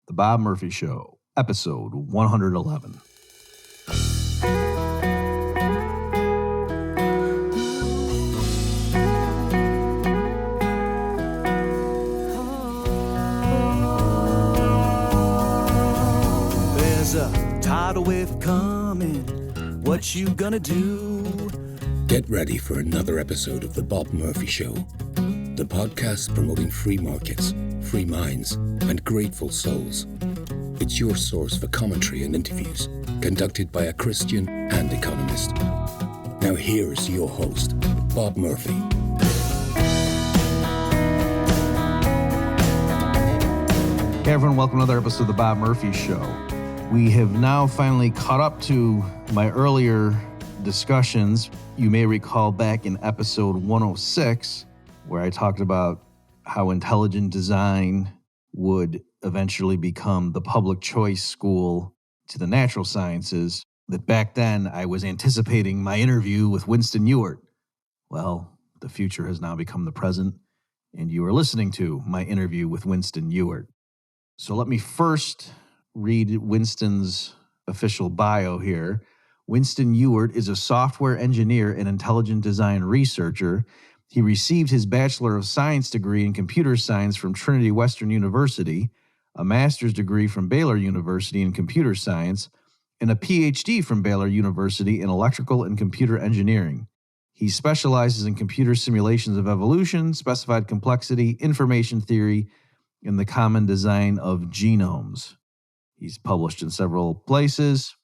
The Bob Murphy Show, episode 111. There's a tidal wave coming. What you gonna do? Get ready for another episode of The Bob Murphy Show, the podcast promoting free markets, free minds, and grateful souls. It's your source for commentary and interviews, conducted by a Christian and economist. Now here's your host, Bob Murphy. Hey everyone, welcome to another episode of The Bob Murphy Show. We have now finally caught up to my earlier discussions. You may recall back in episode 106, where I talked about how intelligent design would eventually become the public choice school to the natural sciences, that back then I was anticipating my interview with Winston Ewert. Well, the future has now become the present, and you are listening to my interview with Winston Ewert. So let me first read Winston's official bio here. Winston Ewert is a software engineer and intelligent design researcher. He received his Bachelor of Science degree in computer science from Trinity Western University, a master's degree from Baylor University in computer science, and a PhD from Baylor University in electrical and computer engineering. He specializes in computer simulations of evolution, specified complexity, information theory, and the common design of genomes. He's published in several places,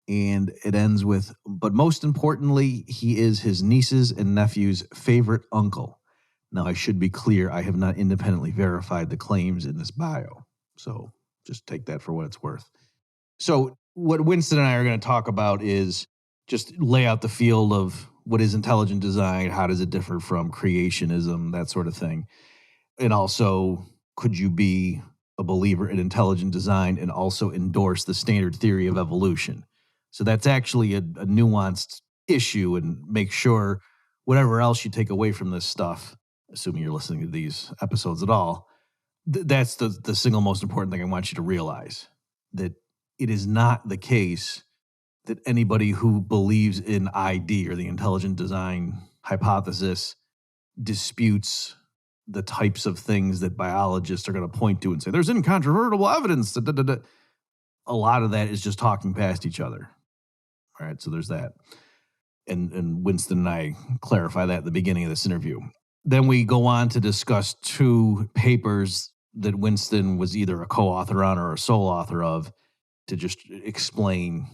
and it ends with, but most importantly, he is his nieces and nephews' favorite uncle. Now, I should be clear, I have not independently verified the claims in this bio, so just take that for what it's worth. So what Winston and I are going to talk about is just lay out the field of what is intelligent design, how does it differ from creationism, that sort of thing. And also, could you be a believer in intelligent design and also endorse the standard theory of evolution? So that's actually a nuanced issue, and make sure whatever else you take away from this stuff, assuming you're listening to these episodes at all, that's the single most important thing I want you to realize, that it is not the case that anybody who believes in ID or the intelligent design hypothesis disputes the types of things that biologists are going to point to and say, there's incontrovertible evidence. A lot of that is just talking past each other. All right, so there's that. And Winston and I clarify that at the beginning of this interview. Then we go on to discuss two papers that Winston was either a co-author on or a sole author of, to just explain,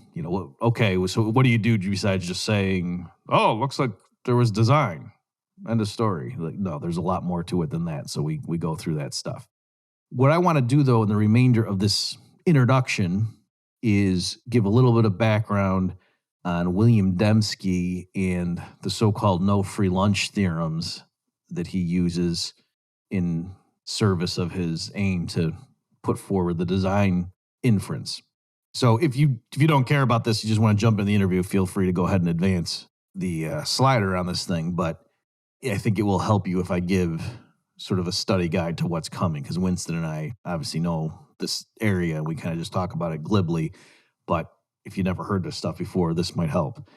okay, so what do you do besides just saying, oh, looks like there was design, end of story. Like, no, there's a lot more to it than that. So we go through that stuff. What I want to do, though, in the remainder of this introduction is give a little bit of background on William Dembski and the so-called no free lunch theorems that he uses in service of his aim to put forward the design inference. So if you don't care about this, you just want to jump in the interview, feel free to go ahead and advance the slider on this thing. But I think it will help you if I give sort of a study guide to what's coming, because Winston and I obviously know this area and we kind of just talk about it glibly. But if you never heard this stuff before, this might help.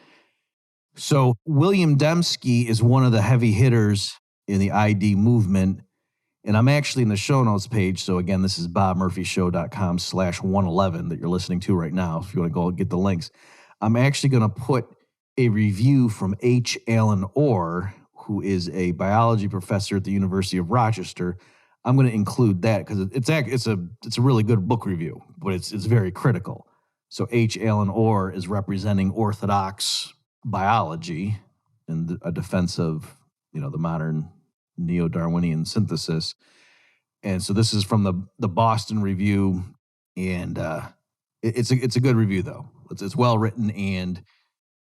So William Dembski is one of the heavy hitters in the ID movement. And I'm actually in the show notes page. So again, this is bobmurphyshow.com/111 that you're listening to right now. If you want to go get the links, I'm actually going to put a review from H. Alan Orr, who is a biology professor at the University of Rochester. I'm going to include that because it's a really good book review, but it's very critical. So H. Alan Orr is representing orthodox biology in a defense of the modern neo-Darwinian synthesis. And so this is from the Boston Review, and it's a good review though. It's well written, and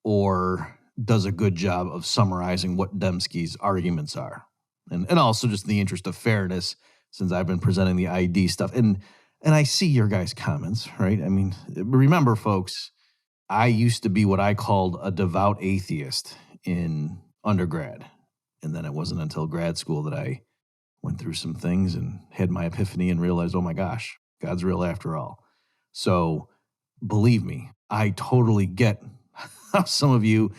Orr does a good job of summarizing what Dembski's arguments are. And also just in the interest of fairness, since I've been presenting the ID stuff. And I see your guys' comments, right? I mean, remember, folks, I used to be what I called a devout atheist in undergrad. And then it wasn't until grad school that I went through some things and had my epiphany and realized, oh my gosh, God's real after all. So believe me, I totally get how some of you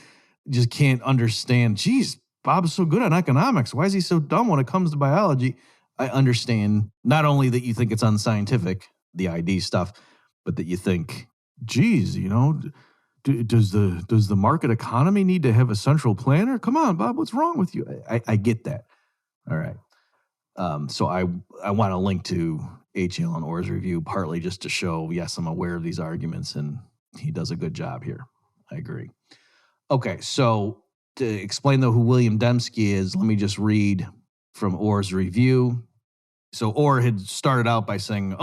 just can't understand. Geez, Bob's so good at economics. Why is he so dumb when it comes to biology? I understand not only that you think it's unscientific, the ID stuff, but that you think, geez, does the market economy need to have a central planner? Come on, Bob, what's wrong with you? I get that. All right. So I want to link to H. Alan Orr's review, partly just to show, yes, I'm aware of these arguments, and he does a good job here. I agree. Okay, so to explain, though, who William Dembski is, let me just read from Orr's review. So Orr had started out by saying,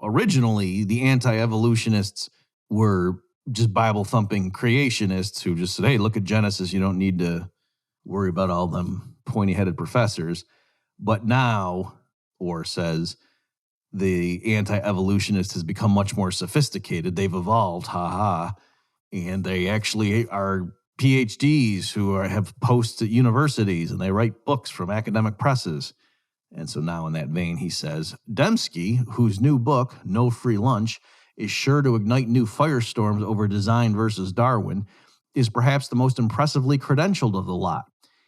originally the anti-evolutionists were just Bible-thumping creationists who just said, hey, look at Genesis. You don't need to worry about all them pointy-headed professors. But now, Orr says, the anti-evolutionist has become much more sophisticated. They've evolved, and they actually are PhDs who have posts at universities, and they write books from academic presses. And so now in that vein, he says, Dembski, whose new book, No Free Lunch, is sure to ignite new firestorms over design versus Darwin, is perhaps the most impressively credentialed of the lot.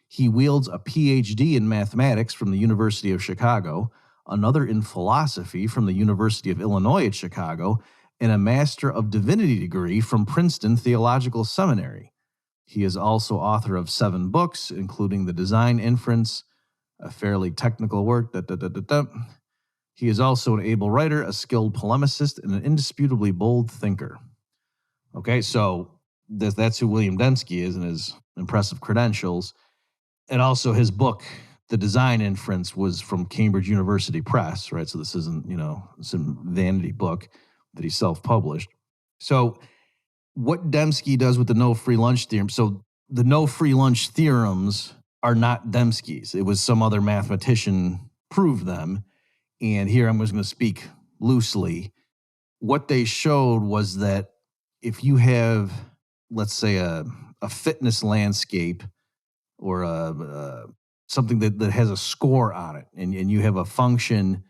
He wields a PhD in mathematics from the University of Chicago, another in philosophy from the University of Illinois at Chicago, and a Master of Divinity degree from Princeton Theological Seminary. He is also author of 7 books, including The Design Inference, a fairly technical work. He is also an able writer, a skilled polemicist, and an indisputably bold thinker. Okay, so that's who William Dembski is and his impressive credentials. And also his book, The Design Inference, was from Cambridge University Press, right? So this isn't, some vanity book that he self-published. So what Dembski does with the no free lunch theorem, so the no free lunch theorems are not Dembski's. It was some other mathematician proved them. And here I'm just going to speak loosely. What they showed was that if you have, let's say, a fitness landscape or something that has a score on it, and you have a function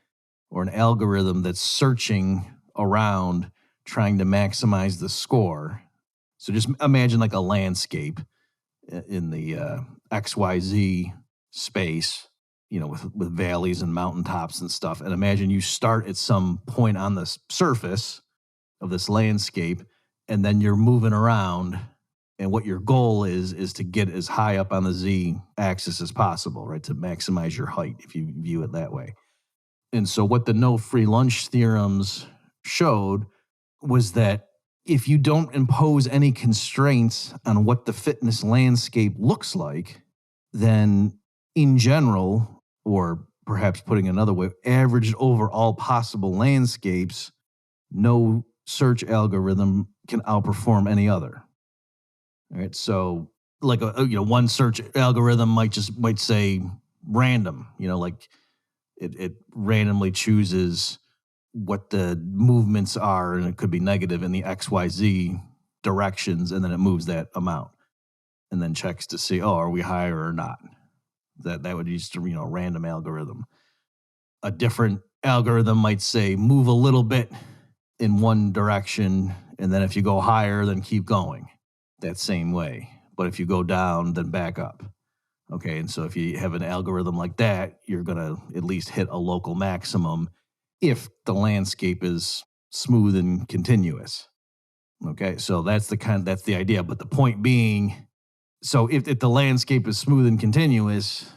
or an algorithm that's searching around trying to maximize the score. So just imagine like a landscape in the XYZ space, with valleys and mountaintops and stuff. And imagine you start at some point on the surface of this landscape, and then you're moving around. And what your goal is to get as high up on the Z axis as possible, right? To maximize your height, if you view it that way. And so what the no free lunch theorems showed was that if you don't impose any constraints on what the fitness landscape looks like, then in general, or perhaps putting another way, averaged over all possible landscapes, no search algorithm can outperform any other. All right, so like one search algorithm might say random, like it randomly chooses what the movements are, and it could be negative in the XYZ directions, and then it moves that amount, and then checks to see, are we higher or not? That would be just a random algorithm. A different algorithm might say move a little bit in one direction, and then if you go higher, then keep going that same way. But if you go down, then back up. Okay, and so if you have an algorithm like that, you're going to at least hit a local maximum if the landscape is smooth and continuous. Okay, so that's the idea. But the point being, so if the landscape is smooth and continuous,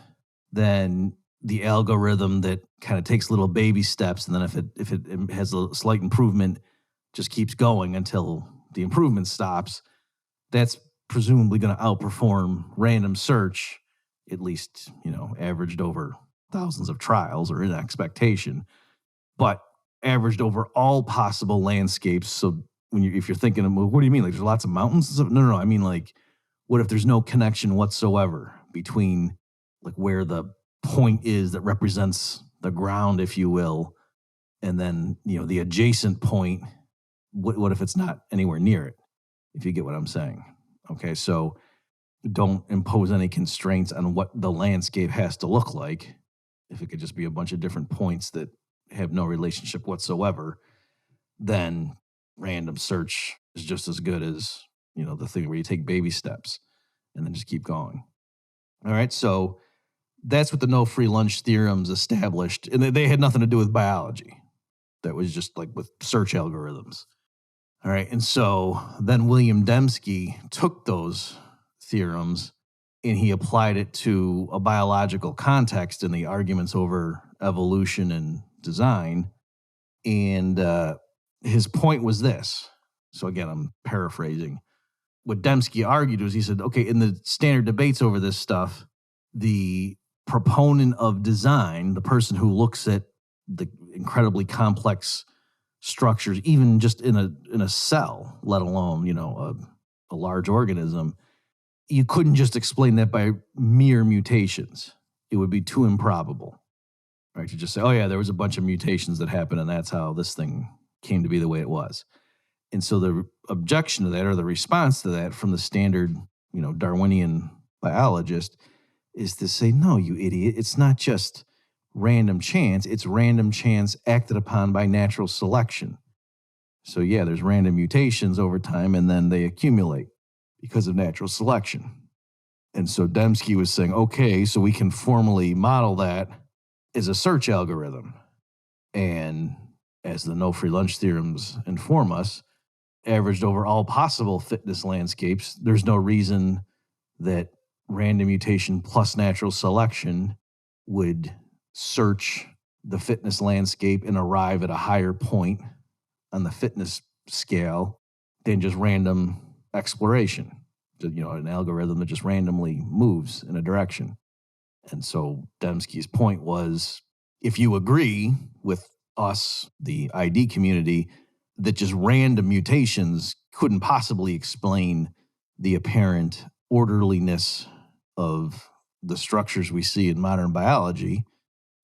then the algorithm that kind of takes little baby steps, and then if it has a slight improvement, just keeps going until the improvement stops, that's presumably going to outperform random search, at least, averaged over thousands of trials or in expectation, but averaged over all possible landscapes. So if you're thinking of, what do you mean? Like there's lots of mountains? No. I mean, like, what if there's no connection whatsoever between like where the point is that represents the ground, if you will, and then, the adjacent point, what if it's not anywhere near it? If you get what I'm saying. Okay, so don't impose any constraints on what the landscape has to look like. If it could just be a bunch of different points that have no relationship whatsoever, then random search is just as good as, the thing where you take baby steps and then just keep going. All right. So that's what the no free lunch theorems established. And they had nothing to do with biology. That was just like with search algorithms. All right. And so then William Dembski took those theorems and he applied it to a biological context in the arguments over evolution and design. And his point was this. So again, I'm paraphrasing. What Dembski argued was he said, okay, in the standard debates over this stuff, the proponent of design, the person who looks at the incredibly complex structures, even just in a cell, let alone, a large organism, you couldn't just explain that by mere mutations. It would be too improbable, right? To just say, oh yeah, there was a bunch of mutations that happened and that's how this thing came to be the way it was. And so the objection to that, or the response to that from the standard, Darwinian biologist, is to say, no, you idiot, it's not just random chance, it's random chance acted upon by natural selection. So yeah, there's random mutations over time and then they accumulate because of natural selection. And so Dembski was saying, okay, so we can formally model that as a search algorithm. And as the no free lunch theorems inform us, averaged over all possible fitness landscapes, there's no reason that random mutation plus natural selection would search the fitness landscape and arrive at a higher point on the fitness scale than just random exploration, an algorithm that just randomly moves in a direction. And so Dembski's point was, if you agree with us, the ID community, that just random mutations couldn't possibly explain the apparent orderliness of the structures we see in modern biology,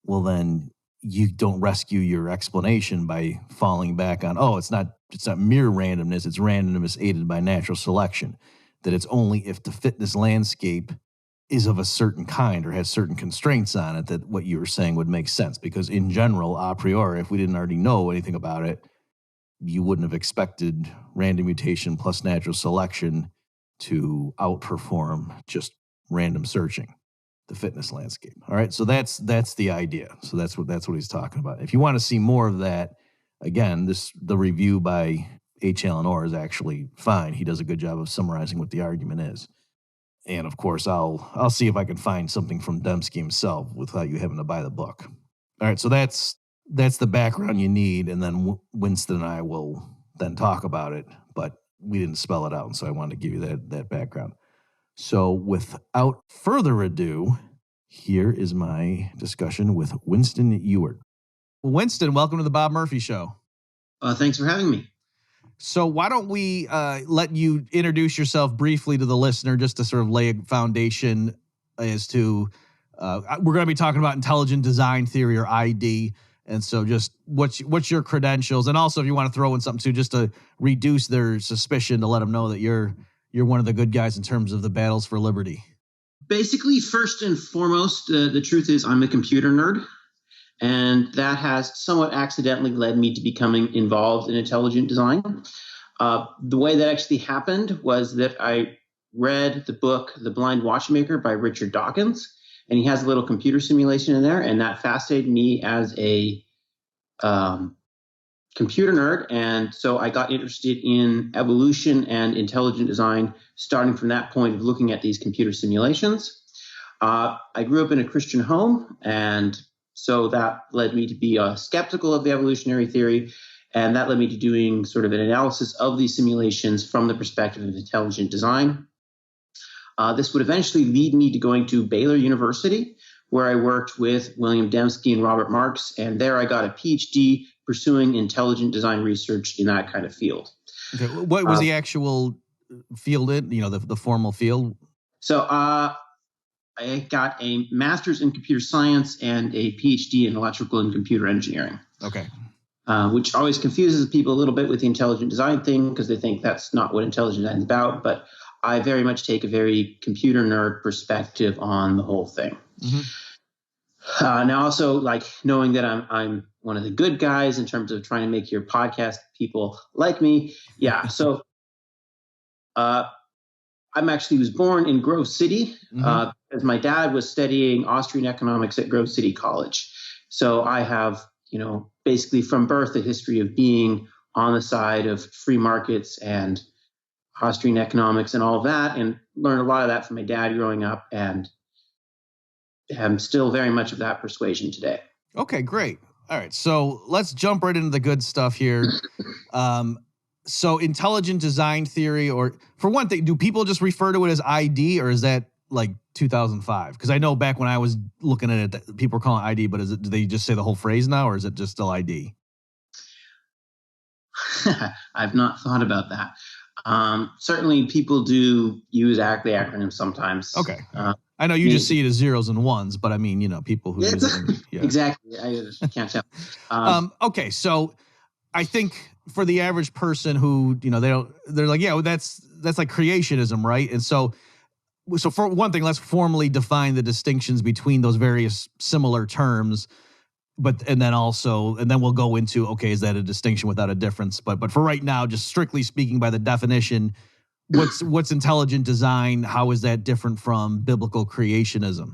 well, then you don't rescue your explanation by falling back on, it's not mere randomness, it's randomness aided by natural selection. That it's only if the fitness landscape is of a certain kind or has certain constraints on it that what you were saying would make sense. Because in general, a priori, if we didn't already know anything about it, you wouldn't have expected random mutation plus natural selection to outperform just random searching the fitness landscape. All right. So that's the idea. So that's what he's talking about. If you want to see more of that, again, the review by H. Alan Orr is actually fine. He does a good job of summarizing what the argument is. And of course, I'll see if I can find something from Dembski himself without you having to buy the book. All right. So that's the background you need. And then Winston and I will then talk about it, but we didn't spell it out. And so I wanted to give you that background. So without further ado, here is my discussion with Winston Ewert. Winston, welcome to the Bob Murphy Show. Thanks for having me. So why don't we let you introduce yourself briefly to the listener, just to sort of lay a foundation as to, we're going to be talking about intelligent design theory, or ID. And so just what's your credentials? And also if you want to throw in something too, just to reduce their suspicion, to let them know that you're one of the good guys in terms of the battles for liberty. Basically, first and foremost, the truth is I'm a computer nerd. And that has somewhat accidentally led me to becoming involved in intelligent design. The way that actually happened was that I read the book The Blind Watchmaker by Richard Dawkins, and he has a little computer simulation in there, and that fascinated me as a computer nerd. And so I got interested in evolution and intelligent design, starting from that point of looking at these computer simulations. I grew up in a Christian home, and so that led me to be skeptical of the evolutionary theory, and that led me to doing sort of an analysis of these simulations from the perspective of intelligent design. This would eventually lead me to going to Baylor University, where I worked with William Dembski and Robert Marks, and there I got a PhD pursuing intelligent design research in that kind of field. Okay. What was the actual field in, the formal field? So I got a master's in computer science and a PhD in electrical and computer engineering. Okay. Which always confuses people a little bit with the intelligent design thing, because they think that's not what intelligent design is about. But I very much take a very computer nerd perspective on the whole thing. Mm-hmm. Now, also like knowing that I'm one of the good guys in terms of trying to make your podcast people like me. Yeah. So I'm actually was born in Grove City, as my dad was studying Austrian economics at Grove City College. So I have, basically from birth a history of being on the side of free markets and Austrian economics and all of that, and learned a lot of that from my dad growing up, and am still very much of that persuasion today. Okay, great. All right, so let's jump right into the good stuff here. So intelligent design theory, or for one thing, do people just refer to it as ID, or is that like 2005? Because I know back when I was looking at it, people were calling it ID, but do they just say the whole phrase now, or is it just still ID? I've not thought about that. Certainly people do use the acronym sometimes. Okay. I know you just see it as zeros and ones, but I mean, people who use it. Yeah. Exactly. I can't tell. Okay. So I think for the average person who, they're like, yeah, well, that's like creationism, right? And so for one thing, let's formally define the distinctions between those various similar terms. And then we'll go into, okay, is that a distinction without a difference? But for right now, just strictly speaking by the definition, what's intelligent design? How is that different from biblical creationism?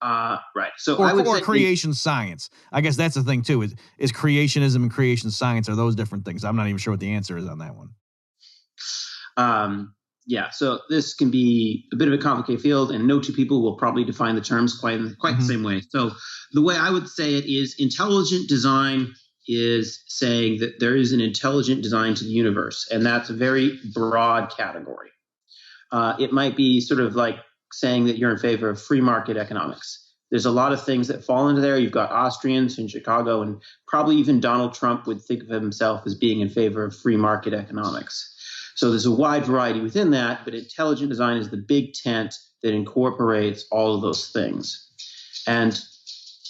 Right. So I would say creation science. I guess that's the thing too. Is creationism and creation science, are those different things? I'm not even sure what the answer is on that one. Yeah. So this can be a bit of a complicated field, and no two people will probably define the terms quite the same way. So the way I would say it is intelligent design is saying that there is an intelligent design to the universe, and that's a very broad category. It might be sort of like saying that you're in favor of free market economics. There's a lot of things that fall into there. You've got Austrians in Chicago, and probably even Donald Trump would think of himself as being in favor of free market economics. So there's a wide variety within that, but intelligent design is the big tent that incorporates all of those things. And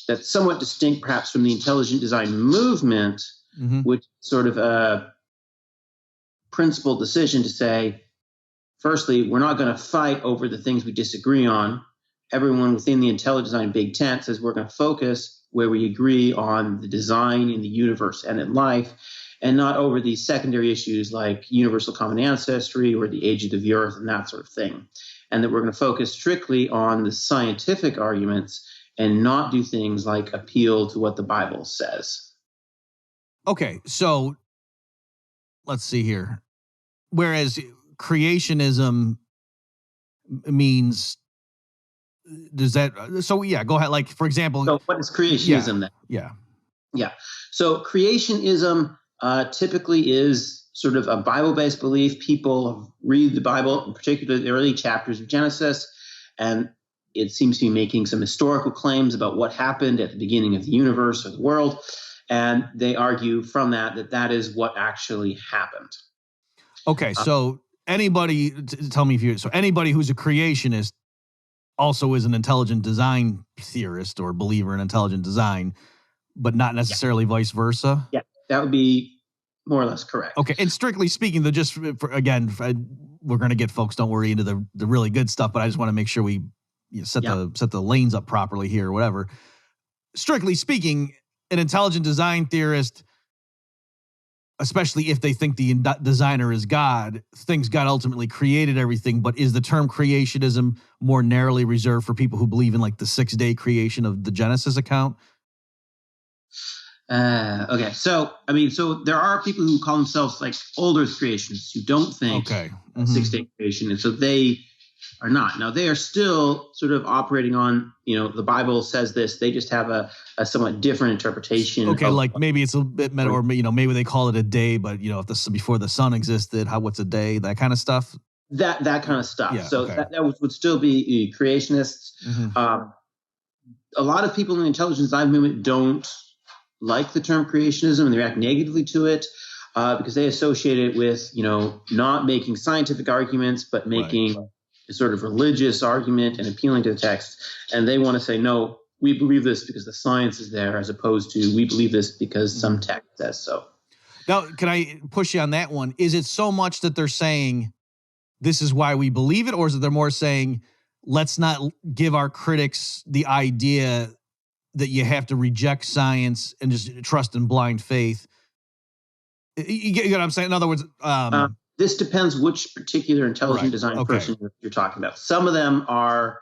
that's somewhat distinct perhaps from the intelligent design movement, which is sort of a principled decision to say, firstly, we're not going to fight over the things we disagree on. Everyone within the intelligent design big tent says we're going to focus where we agree on the design in the universe and in life, and not over these secondary issues like universal common ancestry or the age of the earth and that sort of thing. And that we're going to focus strictly on the scientific arguments and not do things like appeal to what the Bible says. Okay, so let's see here. Whereas creationism means, does that, so yeah, go ahead. Like, for example. So what is creationism then? Yeah. So creationism typically is sort of a Bible-based belief. People read the Bible, in particular the early chapters of Genesis, and it seems to be making some historical claims about what happened at the beginning of the universe or the world. And they argue from that is what actually happened. Okay, so anybody, tell me so anybody who's a creationist also is an intelligent design theorist or believer in intelligent design, but not necessarily vice versa? Yeah, that would be more or less correct. Okay, and strictly speaking, we're going to get folks, don't worry, into the really good stuff, but I just want to make sure we set the lanes up properly here or whatever. Strictly speaking, an intelligent design theorist, especially if they think the designer is God, thinks God ultimately created everything, but is the term creationism more narrowly reserved for people who believe in like the 6-day creation of the Genesis account? Okay. So there are people who call themselves like old Earth creationists who don't think 6-day creation. And so they are not. Now they are still sort of operating on, the Bible says this, they just have a somewhat different interpretation. Okay. Like maybe it's a bit meta, or, maybe they call it a day, but if before the sun existed, what's a day, that kind of stuff. That kind of stuff. Yeah, so okay. that would still be creationists. A lot of people in the intelligent design movement don't like the term creationism, and they react negatively to it because they associate it with, not making scientific arguments, but making a sort of religious argument and appealing to the text. And they want to say, no, we believe this because the science is there, as opposed to we believe this because some text says so. Now, can I push you on that one? Is it so much that they're saying this is why we believe it, or is it they're more saying let's not give our critics the idea that you have to reject science and just trust in blind faith. You get what I'm saying? In other words, this depends which particular intelligent design person you're talking about. Some of them are,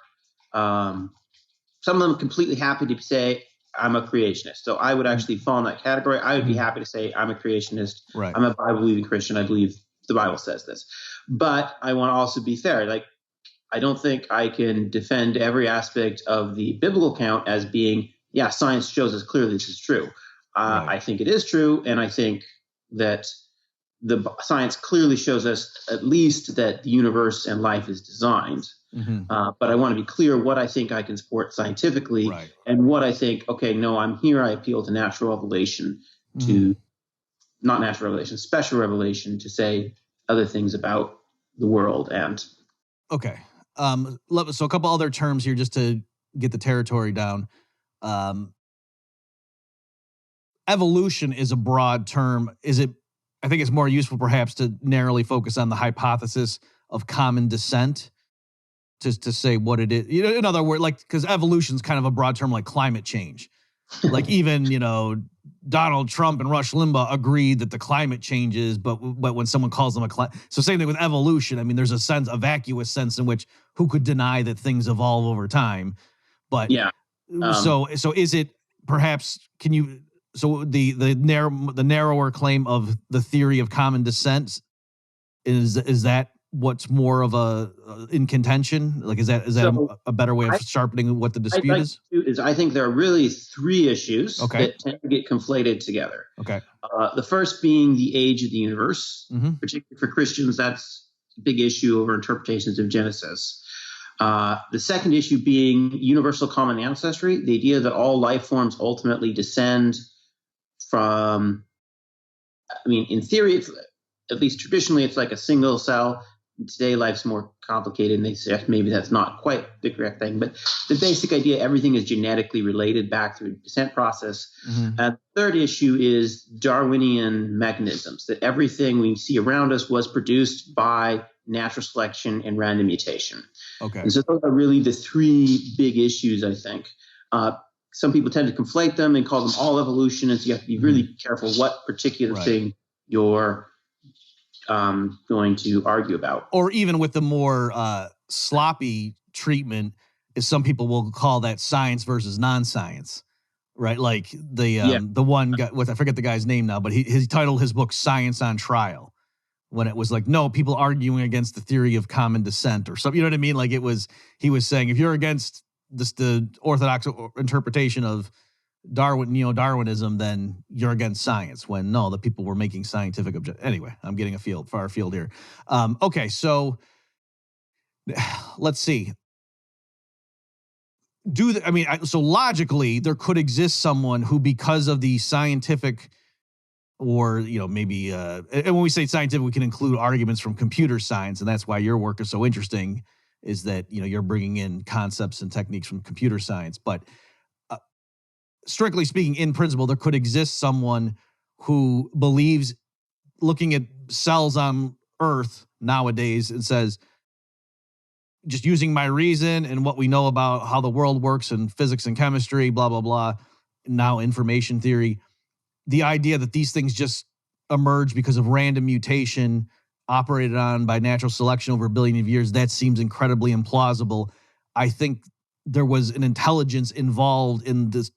completely happy to say, I'm a creationist. So I would actually fall in that category. I would be happy to say I'm a creationist. Right. I'm a Bible-believing Christian. I believe the Bible says this. But I want to also be fair. Like, I don't think I can defend every aspect of the biblical account as being, yeah, science shows us clearly this is true. I think it is true, and I think that the science clearly shows us at least that the universe and life is designed. But I want to be clear what I think I can support scientifically and what I think, okay, no, I'm here. I appeal to natural revelation, not natural revelation, special revelation, to say other things about the world. And okay. So a couple other terms here just to get the territory down. Evolution is a broad term. I think it's more useful perhaps to narrowly focus on the hypothesis of common descent, just to say what it is. In other words, like, because evolution is kind of a broad term like climate change. Like even, Donald Trump and Rush Limbaugh agreed that the climate changes, but when someone calls them so same thing with evolution. I mean, there's a vacuous sense in which who could deny that things evolve over time? But so is it perhaps, the narrower claim of the theory of common descent, is that what's more of in contention? Like, is that a better way of sharpening what the dispute is? I think there are really three issues that tend to get conflated together. Okay. The first being the age of the universe, particularly for Christians, that's a big issue over interpretations of Genesis. The second issue being universal common ancestry, the idea that all life forms ultimately descend from, in theory, it's, at least traditionally, it's like a single cell. Today, life's more complicated, and they suggest maybe that's not quite the correct thing. But the basic idea, everything is genetically related back through the descent process. The third issue is Darwinian mechanisms, that everything we see around us was produced by natural selection and random mutation. Okay. And so those are really the three big issues, I think. Some people tend to conflate them and call them all evolutionists. You have to be really careful what particular thing you're going to argue about. Or even with the more sloppy treatment, is some people will call that science versus non-science, right? Like the one guy, I forget the guy's name now, but he titled his book "Science on Trial," when it was like, no, people arguing against the theory of common descent or something. You know what I mean? Like he was saying, if you're against the orthodox interpretation of neo-Darwinism, then you're against science, when no, the people were making scientific Anyway, I'm getting far afield here. Okay, so let's see. So logically, there could exist someone who, because of the scientific, or maybe, and when we say scientific, we can include arguments from computer science, and that's why your work is so interesting, is that you're bringing in concepts and techniques from computer science. But strictly speaking, in principle, there could exist someone who believes, looking at cells on Earth nowadays, and says, just using my reason and what we know about how the world works and physics and chemistry, blah, blah, blah, now information theory, the idea that these things just emerge because of random mutation operated on by natural selection over a billion of years, that seems incredibly implausible. I think there was an intelligence involved in this,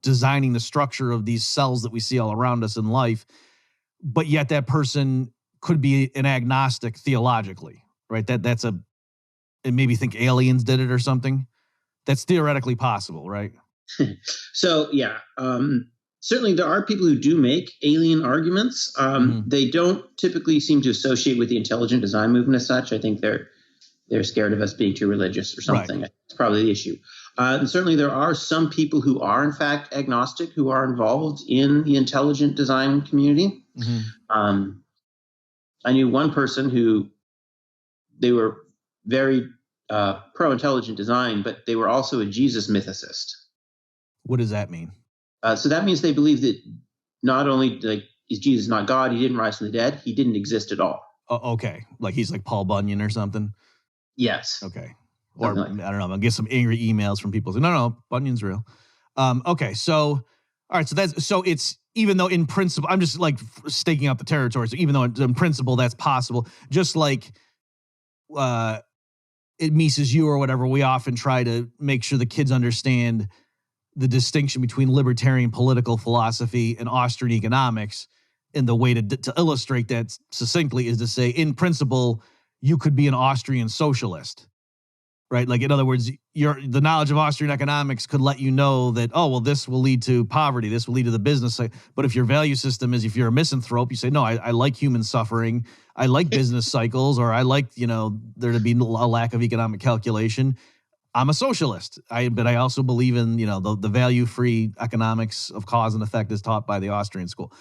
designing the structure of these cells that we see all around us in life, but yet that person could be an agnostic theologically, right? And maybe think aliens did it or something. That's theoretically possible, right? So, certainly there are people who do make alien arguments. They don't typically seem to associate with the intelligent design movement as such. I think they're scared of us being too religious or something. Right. That's probably the issue. And certainly there are some people who are, in fact, agnostic, who are involved in the intelligent design community. I knew one person who, they were very pro-intelligent design, but they were also a Jesus mythicist. What does that mean? So that means they believe that not only is Jesus not God, he didn't rise from the dead, he didn't exist at all. Okay. Like he's like Paul Bunyan or something? Yes. Okay. Or I don't know, I'm gonna get some angry emails from people saying, no, Bunyan's real. Okay, so all right, so it's, even though in principle, I'm just like staking out the territory. So even though in principle that's possible, just like it Mises you or whatever, we often try to make sure the kids understand the distinction between libertarian political philosophy and Austrian economics. And the way to illustrate that succinctly is to say, in principle, you could be an Austrian socialist, right? Like, in other words, the knowledge of Austrian economics could let you know that, oh, well, this will lead to poverty. This will lead to the business side. But if your value system is, if you're a misanthrope, you say, no, I like human suffering. I like business cycles, or I like, there to be a lack of economic calculation. I'm a socialist. But I also believe in, the value-free economics of cause and effect as taught by the Austrian school.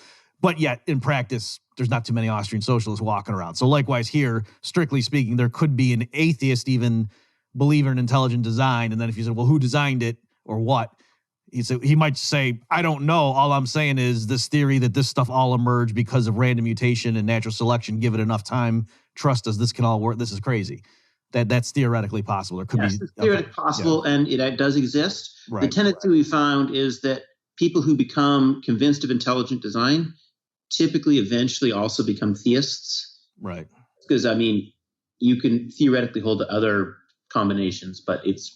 But yet, in practice, there's not too many Austrian socialists walking around. So likewise here, strictly speaking, there could be an atheist even believer in intelligent design. And then if you said, well, who designed it or what? He might say, I don't know. All I'm saying is this theory that this stuff all emerged because of random mutation and natural selection. Give it enough time. Trust us. This can all work. This is crazy. That's theoretically possible. There could be. It's theoretically possible, yeah. And it does exist. Right. The tendency we found is that people who become convinced of intelligent design typically eventually also become theists. Right. Because, you can theoretically hold to other combinations, but it's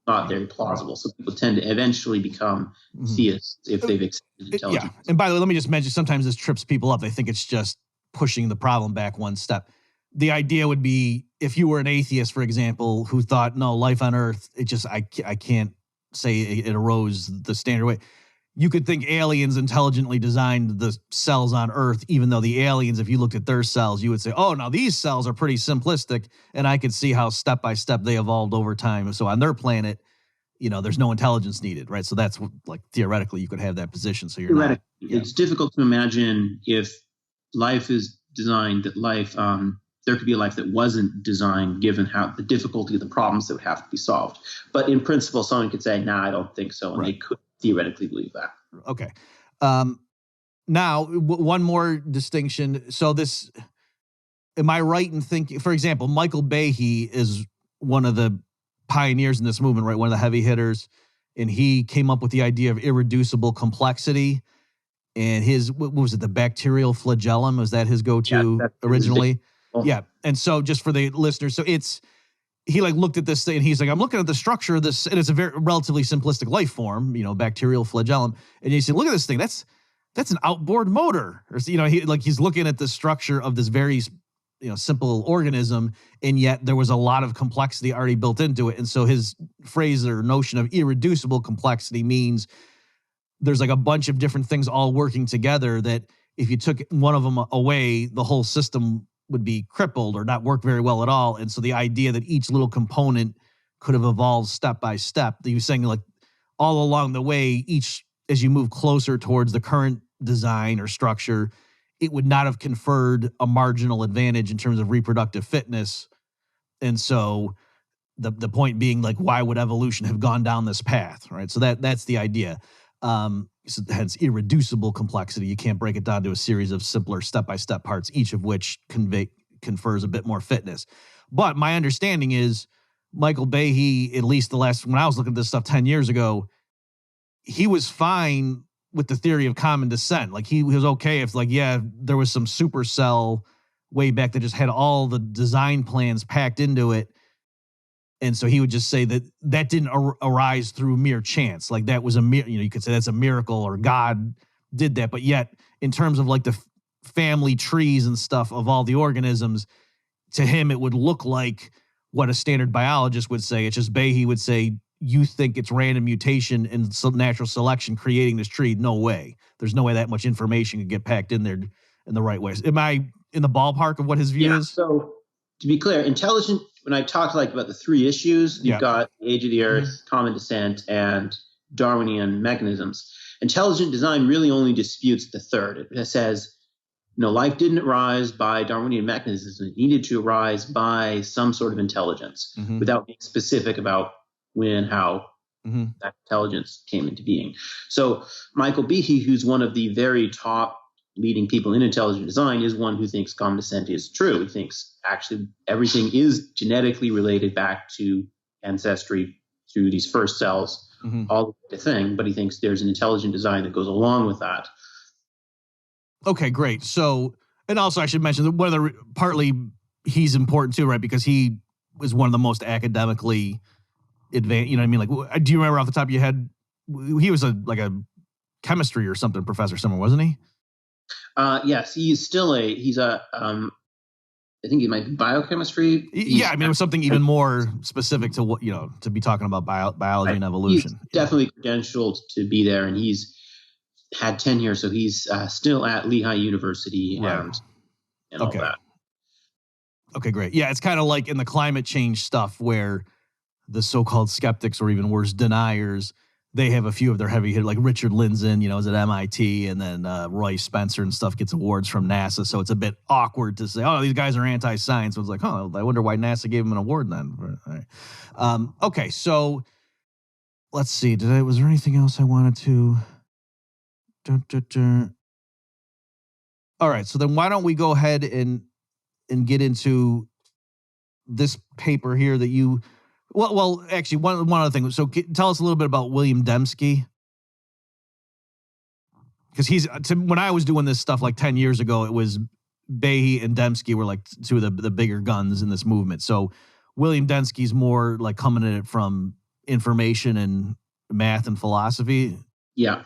not very plausible. So people tend to eventually become theists if they've accepted intelligence. Yeah. And by the way, let me just mention, sometimes this trips people up. They think it's just pushing the problem back one step. The idea would be, if you were an atheist, for example, who thought, no, life on Earth, I can't say it arose the standard way. You could think aliens intelligently designed the cells on Earth, even though the aliens, if you looked at their cells, you would say, oh, now these cells are pretty simplistic, and I could see how step by step they evolved over time. So on their planet, there's no intelligence needed, right? So that's like, theoretically, you could have that position. So you're not. It's difficult to imagine if life is designed that life, there could be a life that wasn't designed, given how the difficulty of the problems that would have to be solved. But in principle, someone could say, I don't think so. And they could theoretically believe that. Okay. Now, one more distinction. So am I right in thinking, for example, Michael Behe is one of the pioneers in this movement, right? One of the heavy hitters. And he came up with the idea of irreducible complexity. And what was it, the bacterial flagellum? Was that his go-to originally? Yeah. And so just for the listeners, so he looked at this thing and he's like, I'm looking at the structure of this, and it's a very relatively simplistic life form, bacterial flagellum. And you say, look at this thing. That's an outboard motor. Or, he's looking at the structure of this very, simple organism. And yet there was a lot of complexity already built into it. And so his phrase or notion of irreducible complexity means there's like a bunch of different things all working together that if you took one of them away, the whole system would be crippled or not work very well at all. And so the idea that each little component could have evolved step by step, he was saying, like, all along the way, as you move closer towards the current design or structure, it would not have conferred a marginal advantage in terms of reproductive fitness. And so the point being, like, why would evolution have gone down this path, right? So that's the idea. So hence irreducible complexity. You can't break it down to a series of simpler step-by-step parts, each of which confers a bit more fitness. But my understanding is Michael Behe, at least when I was looking at this stuff 10 years ago, he was fine with the theory of common descent. Like, he was okay if, there was some supercell way back that just had all the design plans packed into it. And so he would just say that didn't arise through mere chance. Like, that was you could say that's a miracle, or God did that. But yet, in terms of like the family trees and stuff of all the organisms, to him, it would look like what a standard biologist would say. It's just Behe would say, you think it's random mutation and some natural selection creating this tree. No way. There's no way that much information could get packed in there in the right ways. Am I in the ballpark of what his view is? So to be clear, when I talked about the three issues, you've got the age of the Earth, common descent, and Darwinian mechanisms. Intelligent design really only disputes the third. It says, life didn't arise by Darwinian mechanisms. It needed to arise by some sort of intelligence, without being specific about when and how that intelligence came into being. So Michael Behe, who's one of the very top leading people in intelligent design, is one who thinks common descent is true. He thinks actually everything is genetically related back to ancestry through these first cells, all the way to thing, but he thinks there's an intelligent design that goes along with that. Okay, great. So, and also I should mention that partly he's important too, right? Because he was one of the most academically advanced, you know what I mean? Like, do you remember off the top of your head, he was a chemistry or something professor somewhere, wasn't he? Yes, he's still I think he might be biochemistry. Yeah, I mean, it was something even more specific to what, to be talking about biology and evolution. He's definitely credentialed to be there, and he's had tenure, so he's still at Lehigh University and all that. Okay, great. Yeah, it's kind of like in the climate change stuff where the so-called skeptics, or even worse, deniers, they have a few of their heavy hitters, like Richard Lindzen, is at MIT, and then Roy Spencer and stuff gets awards from NASA. So it's a bit awkward to say, oh, these guys are anti-science. It's like, oh, I wonder why NASA gave them an award then. All right. Okay, so let's see. Was there anything else I wanted to... All right, so then why don't we go ahead and get into this paper here that you... Well, actually, one other thing. So tell us a little bit about William Dembski. Because when I was doing this stuff like 10 years ago, it was Behe and Dembski were like two of the bigger guns in this movement. So William Dembski's more like coming at it from information and math and philosophy. Yeah.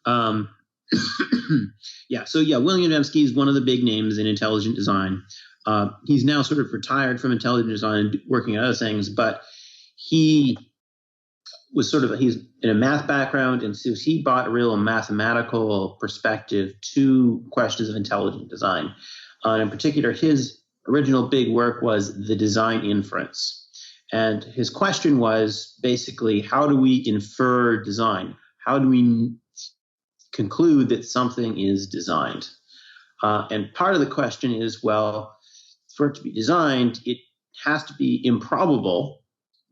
William Dembski is one of the big names in intelligent design. He's now sort of retired from intelligent design and working on other things, but he was he's in a math background, and so he brought a real mathematical perspective to questions of intelligent design. In particular, his original big work was the design inference. And his question was basically, how do we infer design? How do we conclude that something is designed? And part of the question is, well, for it to be designed, it has to be improbable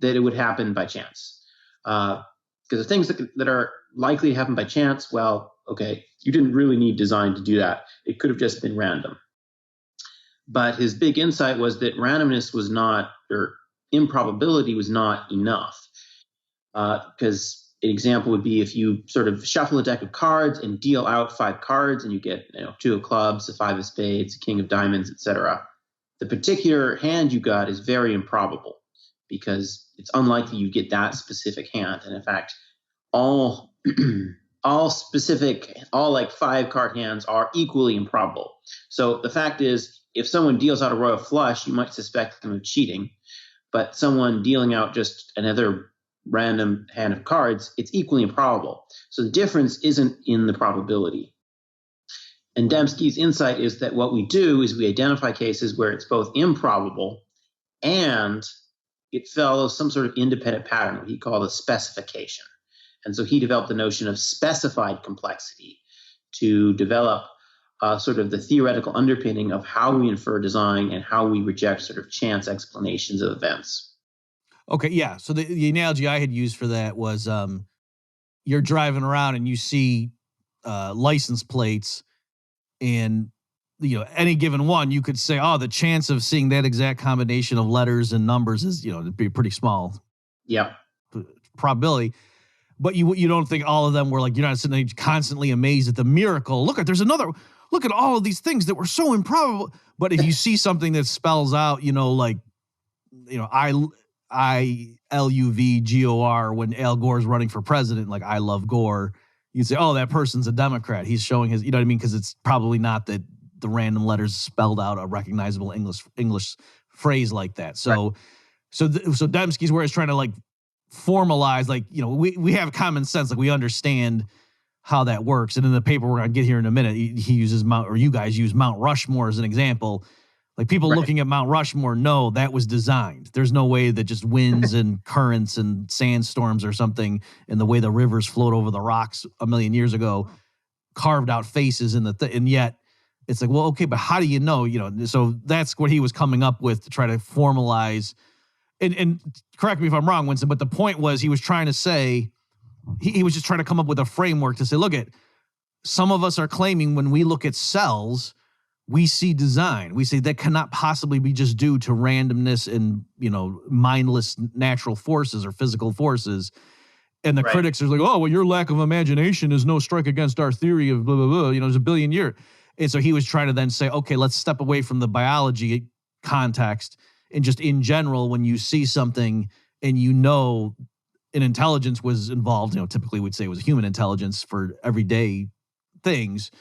that it would happen by chance. Because the things that are likely to happen by chance, well, okay, you didn't really need design to do that. It could have just been random. But his big insight was that randomness was not, or improbability was not enough. Because an example would be if you sort of shuffle a deck of cards and deal out 5 cards, and you get 2 of clubs, a 5 of spades, a king of diamonds, etc. The particular hand you got is very improbable because it's unlikely you get that specific hand. And in fact, all like 5 card hands are equally improbable. So the fact is, if someone deals out a royal flush, you might suspect them of cheating. But someone dealing out just another random hand of cards, it's equally improbable. So the difference isn't in the probability. And Dembski's insight is that what we do is we identify cases where it's both improbable and it follows some sort of independent pattern, what he called a specification. And so he developed the notion of specified complexity to develop sort of the theoretical underpinning of how we infer design and how we reject sort of chance explanations of events. Okay, yeah. So the analogy I had used for that was you're driving around and you see license plates, and any given one, you could say, oh, the chance of seeing that exact combination of letters and numbers is, it'd be pretty small. Yeah. Probability. But you don't think all of them were like, you're not sitting there constantly amazed at the miracle. Look at all of these things that were so improbable. But if you see something that spells out, ILUVGOR when Al Gore's running for president, like I love Gore, you'd say, oh, that person's a Democrat. He's showing his, you know what I mean? Because it's probably not that the random letters spelled out a recognizable English phrase like that. So, right. So Dembski's where it's trying to like formalize, like, we have common sense, like we understand how that works. And in the paper we're going to get here in a minute, he uses you guys use Mount Rushmore as an example. Like people right. looking at Mount Rushmore know that was designed. There's no way that just winds and currents and sandstorms or something and the way the rivers float over the rocks a million years ago carved out faces in and yet it's like, well, okay, but how do you know? So that's what he was coming up with to try to formalize. And correct me if I'm wrong, Winston, but the point was he was trying to say, he was just trying to come up with a framework to say, look, some of us are claiming when we look at cells, we see design. We say that cannot possibly be just due to randomness and, mindless natural forces or physical forces. And the critics are like, oh, well, your lack of imagination is no strike against our theory of blah, blah, blah. There's a billion years. And so he was trying to then say, okay, let's step away from the biology context and just in general, when you see something and an intelligence was involved, typically we'd say it was human intelligence for everyday things.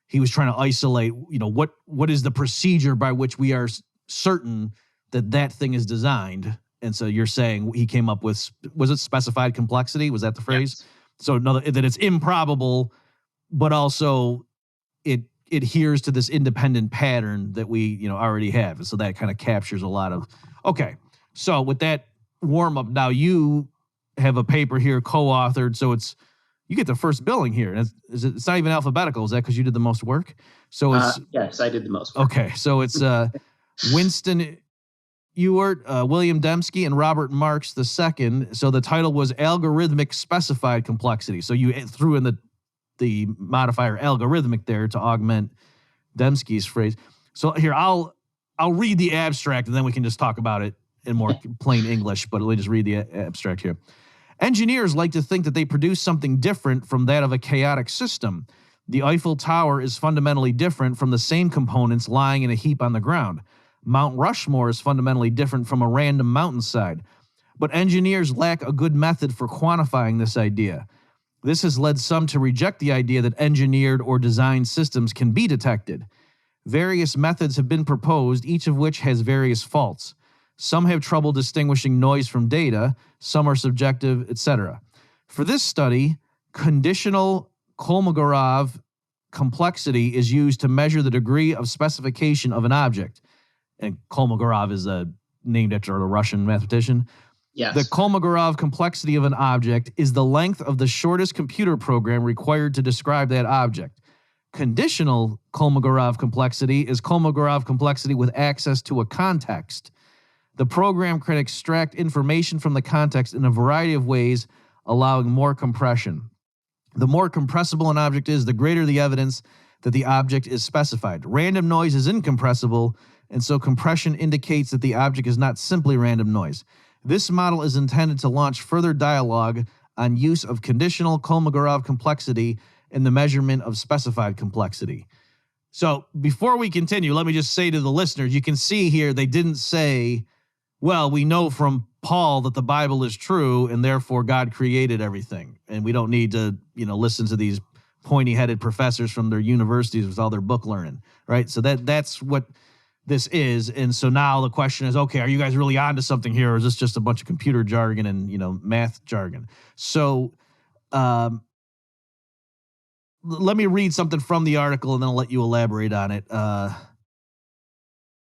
He was trying to isolate, what is the procedure by which we are certain that thing is designed. And so you're saying he came up with, was it specified complexity? Was that the phrase? Yes. So that it's improbable, but also it adheres to this independent pattern that we, already have. And so that kind of captures a lot of, okay. So with that warm up, now you have a paper here co-authored. So you get the first billing here. And it's not even alphabetical. Is that because you did the most work? So it's yes, I did the most work. Okay. So it's Winston, Ewert, William Dembski, and Robert Marks II. So the title was Algorithmic Specified Complexity. So you threw in the modifier algorithmic there to augment Dembski's phrase. So here, I'll read the abstract and then we can just talk about it in more plain English, but let me just read the abstract here. Engineers like to think that they produce something different from that of a chaotic system. The Eiffel Tower is fundamentally different from the same components lying in a heap on the ground. Mount Rushmore is fundamentally different from a random mountainside. But engineers lack a good method for quantifying this idea. This has led some to reject the idea that engineered or designed systems can be detected. Various methods have been proposed, each of which has various faults. Some have trouble distinguishing noise from data, some are subjective, etc. For this study, conditional Kolmogorov complexity is used to measure the degree of specification of an object. And Kolmogorov is named after a Russian mathematician. Yes. The Kolmogorov complexity of an object is the length of the shortest computer program required to describe that object. Conditional Kolmogorov complexity is Kolmogorov complexity with access to a context. The program can extract information from the context in a variety of ways, allowing more compression. The more compressible an object is, the greater the evidence that the object is specified. Random noise is incompressible, and so compression indicates that the object is not simply random noise. This model is intended to launch further dialogue on use of conditional Kolmogorov complexity in the measurement of specified complexity. So before we continue, let me just say to the listeners, you can see here they didn't say, well, we know from Paul that the Bible is true and therefore God created everything. And we don't need to, listen to these pointy-headed professors from their universities with all their book learning, right? So that's what this is. And so now the question is, okay, are you guys really onto something here, or is this just a bunch of computer jargon and, math jargon? So let me read something from the article and then I'll let you elaborate on it.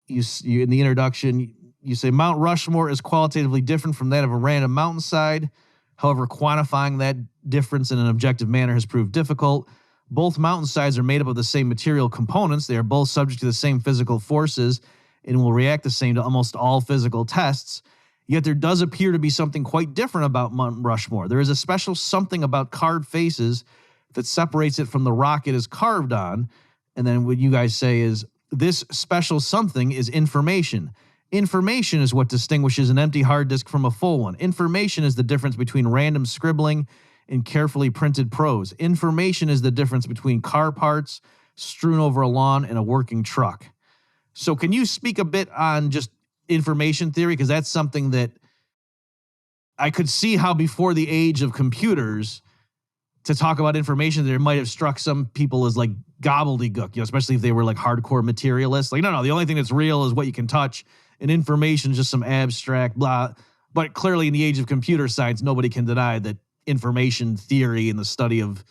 You in the introduction, you say Mount Rushmore is qualitatively different from that of a random mountainside. However, quantifying that difference in an objective manner has proved difficult. Both mountainsides are made up of the same material components. They are both subject to the same physical forces and will react the same to almost all physical tests. Yet there does appear to be something quite different about Mount Rushmore. There is a special something about carved faces that separates it from the rock it is carved on. And then what you guys say is, this special something is information. Information is what distinguishes an empty hard disk from a full one. Information is the difference between random scribbling and carefully printed prose. Information is the difference between car parts strewn over a lawn and a working truck. So can you speak a bit on just information theory? Because that's something that I could see how before the age of computers, to talk about information there might have struck some people as like gobbledygook, especially if they were like hardcore materialists. Like, no, the only thing that's real is what you can touch, and information is just some abstract blah. But clearly in the age of computer science, nobody can deny that information theory and the study of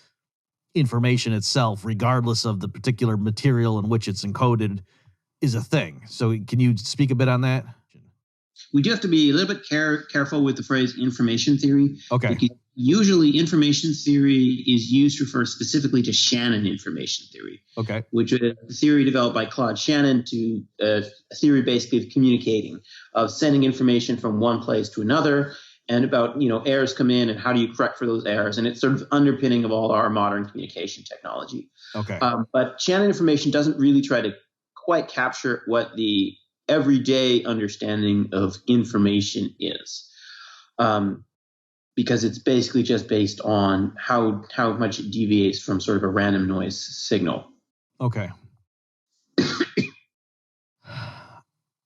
information itself, regardless of the particular material in which it's encoded, is a thing. So can you speak a bit on that? We do have to be a little bit careful with the phrase information theory. Okay. Because usually information theory is used to refer specifically to Shannon information theory. Okay. Which is a theory developed by Claude Shannon to a theory basically of communicating, of sending information from one place to another, and about, errors come in and how do you correct for those errors. And it's sort of underpinning of all our modern communication technology. Okay. But Shannon information doesn't really try to quite capture what the everyday understanding of information is, because it's basically just based on how much it deviates from sort of a random noise signal. Okay.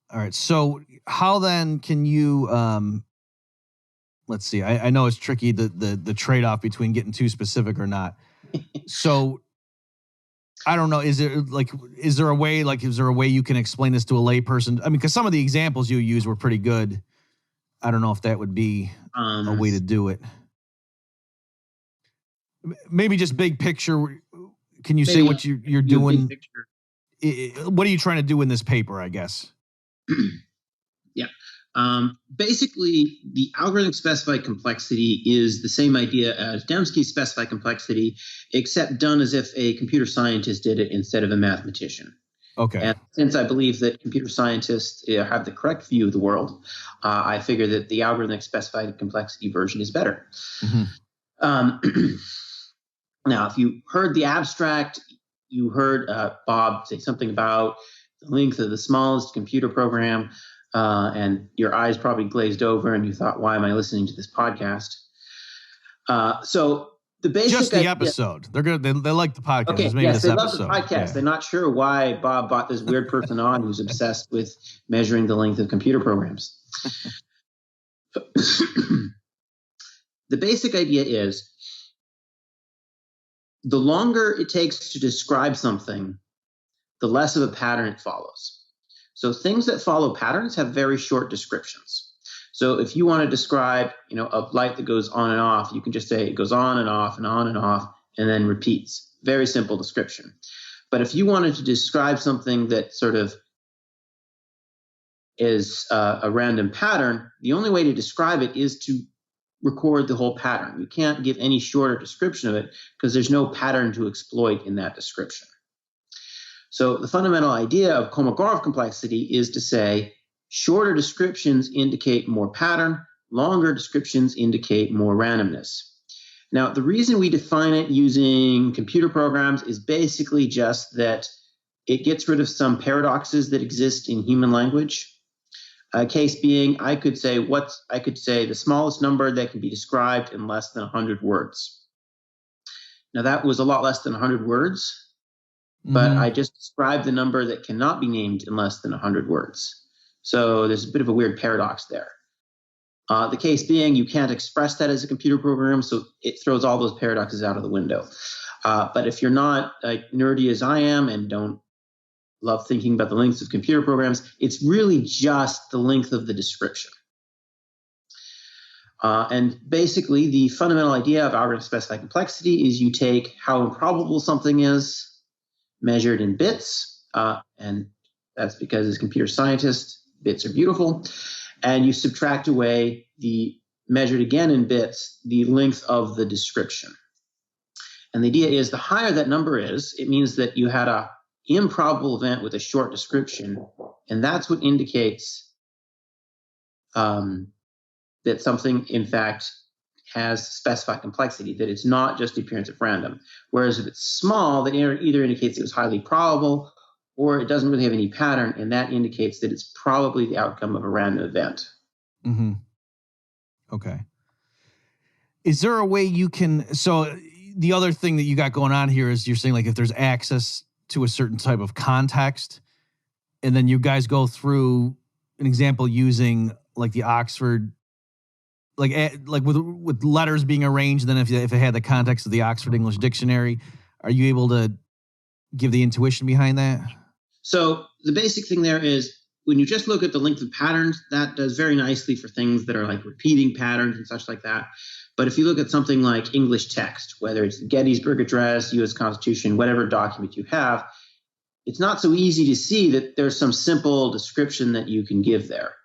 All right. So how then can you, let's see, I know it's tricky, the trade-off between getting too specific or not. So I don't know. Is there a way you can explain this to a layperson? I mean, because some of the examples you used were pretty good. I don't know if that would be a way to do it. Maybe just big picture. Can you say what you're doing? What are you trying to do in this paper, I guess? Yeah. Basically, the algorithmic specified complexity is the same idea as Dembski's specified complexity, except done as if a computer scientist did it instead of a mathematician. Okay. And since I believe that computer scientists have the correct view of the world, I figure that the algorithmic specified complexity version is better. Mm-hmm. Now, if you heard the abstract, you heard Bob say something about the length of the smallest computer program, and your eyes probably glazed over and you thought, why am I listening to this podcast? So the basic just the idea, episode. They're good. They like the podcast. Okay, maybe yes, this they episode. love the podcast. Yeah. They're not sure why Bob brought this weird person on who's obsessed with measuring the length of computer programs. The basic idea is the longer it takes to describe something, the less of a pattern it follows. So things that follow patterns have very short descriptions. So if you want to describe, a light that goes on and off, you can just say it goes on and off and on and off and then repeats. Very simple description. But if you wanted to describe something that sort of is a random pattern, the only way to describe it is to record the whole pattern. You can't give any shorter description of it because there's no pattern to exploit in that description. So the fundamental idea of Kolmogorov complexity is to say shorter descriptions indicate more pattern, longer descriptions indicate more randomness. Now, the reason we define it using computer programs is basically just that it gets rid of some paradoxes that exist in human language. Case being, I could say the smallest number that can be described in less than 100 words. Now, that was a lot less than 100 words, but I just described the number that cannot be named in less than 100 words. So there's a bit of a weird paradox there. The case being, you can't express that as a computer program, so it throws all those paradoxes out of the window. But if you're not nerdy as I am and don't love thinking about the lengths of computer programs, it's really just the length of the description. And basically, the fundamental idea of algorithmic specified complexity is you take how improbable something is, measured in bits, and that's because as a computer scientist, bits are beautiful, and you subtract away the measured again in bits, the length of the description. And the idea is the higher that number is, it means that you had a improbable event with a short description, and that's what indicates that something, in fact, has specified complexity, that it's not just the appearance of random. Whereas if it's small, that either indicates it was highly probable or it doesn't really have any pattern, and that indicates that it's probably the outcome of a random event. Mm-hmm. Okay. Is there a way you can, so the other thing that you got going on here is you're saying like if there's access to a certain type of context, and then you guys go through an example using like the Oxford, like with letters being arranged, then if it had the context of the Oxford English Dictionary, are you able to give the intuition behind that? So the basic thing there is when you just look at the length of patterns, that does very nicely for things that are like repeating patterns and such like that. But if you look at something like English text, whether it's the Gettysburg Address, U.S. Constitution, whatever document you have, it's not so easy to see that there's some simple description that you can give there.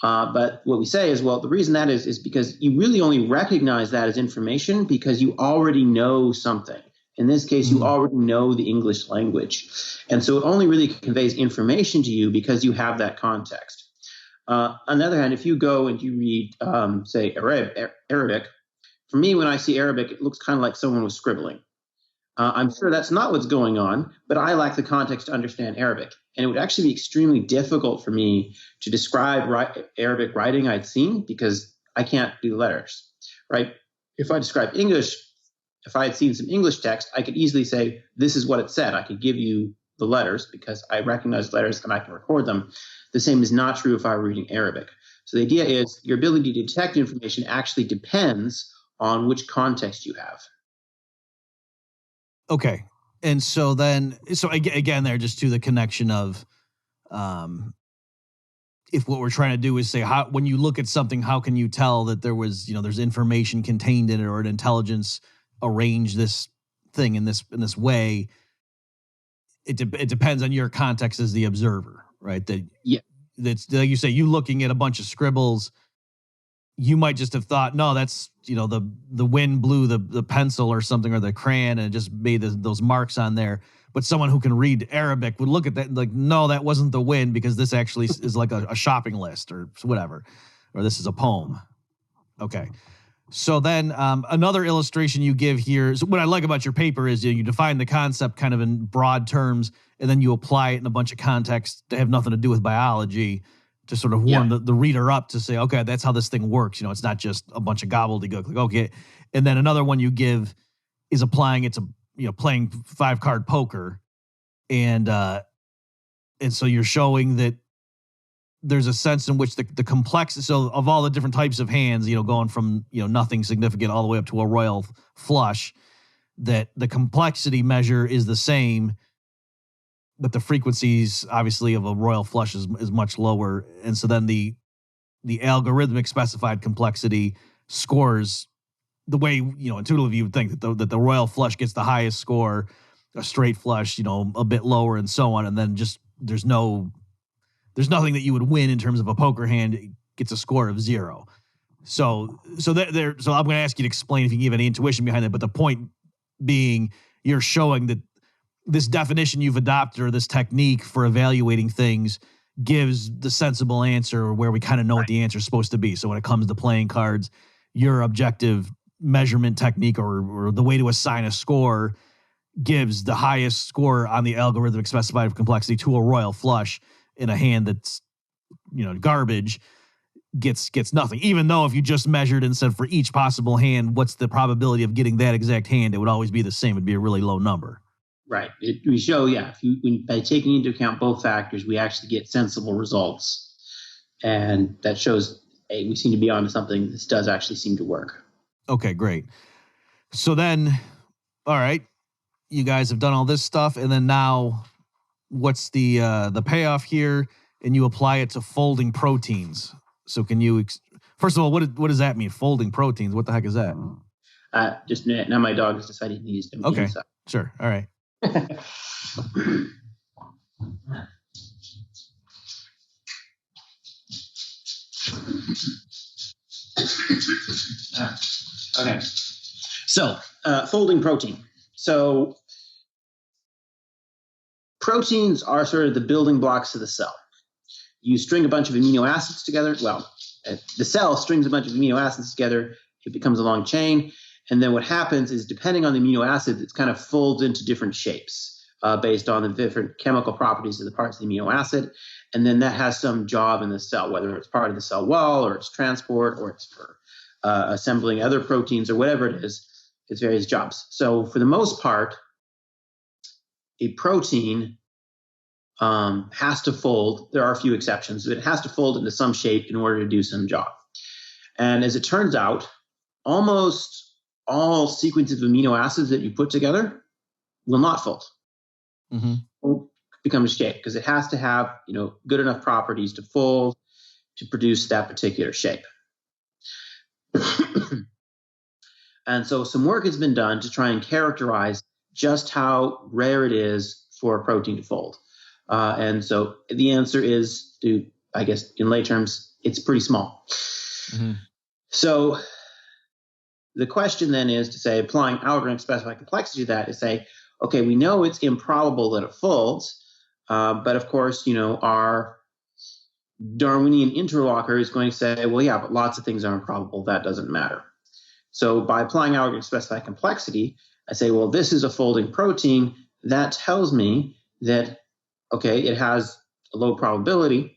But what we say is, well, the reason that is because you really only recognize that as information because you already know something. In this case, you already know the English language. And so it only really conveys information to you because you have that context. On the other hand, if you go and you read, say, Arabic, for me, when I see Arabic, it looks kind of like someone was scribbling. I'm sure that's not what's going on, but I lack the context to understand Arabic. And it would actually be extremely difficult for me to describe Arabic writing I'd seen because I can't do letters, right? If I describe English, if I had seen some English text, I could easily say, this is what it said. I could give you the letters because I recognize letters and I can record them. The same is not true if I were reading Arabic. So the idea is your ability to detect information actually depends on which context you have. Okay. And so then, again, there just to the connection of, if what we're trying to do is say, how, when you look at something, how can you tell that there was, there's information contained in it or an intelligence arranged this thing in this way? It depends on your context as the observer, right? That's like you say, you looking at a bunch of scribbles, you might just have thought, no, that's, the wind blew the pencil or something or the crayon and it just made those marks on there. But someone who can read Arabic would look at that and like, no, that wasn't the wind because this actually is like a shopping list or whatever, or this is a poem. Okay. So then another illustration you give here is what I like about your paper is you define the concept kind of in broad terms and then you apply it in a bunch of contexts that have nothing to do with biology to sort of warm the reader up to say, okay, that's how this thing works. It's not just a bunch of gobbledygook. Like, okay. And then another one you give is applying it to, playing 5-card poker. And so you're showing that there's a sense in which the complexity, so of all the different types of hands, going from, nothing significant all the way up to a royal flush, that the complexity measure is the same, but the frequencies obviously of a royal flush is much lower. And so then the algorithmic specified complexity scores the way, intuitively you would think that the royal flush gets the highest score, a straight flush, a bit lower and so on. And then just, there's nothing that you would win in terms of a poker hand. It gets a score of 0. So I'm going to ask you to explain if you can give any intuition behind that. But the point being, you're showing that this definition you've adopted or this technique for evaluating things gives the sensible answer where we kind of know what the answer is supposed to be. So when it comes to playing cards, your objective measurement technique or the way to assign a score gives the highest score on the algorithmic specified complexity to a royal flush in a hand that's, garbage gets nothing. Even though if you just measured and said for each possible hand, what's the probability of getting that exact hand, it would always be the same. It'd be a really low number. Right. We show, by taking into account both factors, we actually get sensible results. And that shows, hey, we seem to be onto something. This does actually seem to work. Okay, great. So then, all right, you guys have done all this stuff. And then now what's the payoff here? And you apply it to folding proteins. So can you, first of all, what does that mean? Folding proteins. What the heck is that? Just now my dog has decided he needs to move. Okay, sure. All right. Okay. So, folding protein. So, proteins are sort of the building blocks of the cell. You string a bunch of amino acids together. Well, the cell strings a bunch of amino acids together. It becomes a long chain. And then what happens is, depending on the amino acid, it kind of folds into different shapes based on the different chemical properties of the parts of the amino acid. And then that has some job in the cell, whether it's part of the cell wall or it's transport or it's for assembling other proteins or whatever it is. It's various jobs. So for the most part, a protein has to fold. There are a few exceptions, but it has to fold into some shape in order to do some job. And as it turns out, almost all sequences of amino acids that you put together will not fold. Mm-hmm. Won't become a shape because it has to have, good enough properties to fold to produce that particular shape. And so some work has been done to try and characterize just how rare it is for a protein to fold. And so the answer is, I guess in lay terms, it's pretty small. Mm-hmm. So the question then is to say, applying algorithmic specified complexity to that, is say, okay, we know it's improbable that it folds, but of course, our Darwinian interlocutor is going to say, well, yeah, but lots of things are improbable. That doesn't matter. So by applying algorithmic specified complexity, I say, well, this is a folding protein. That tells me that, okay, it has a low probability,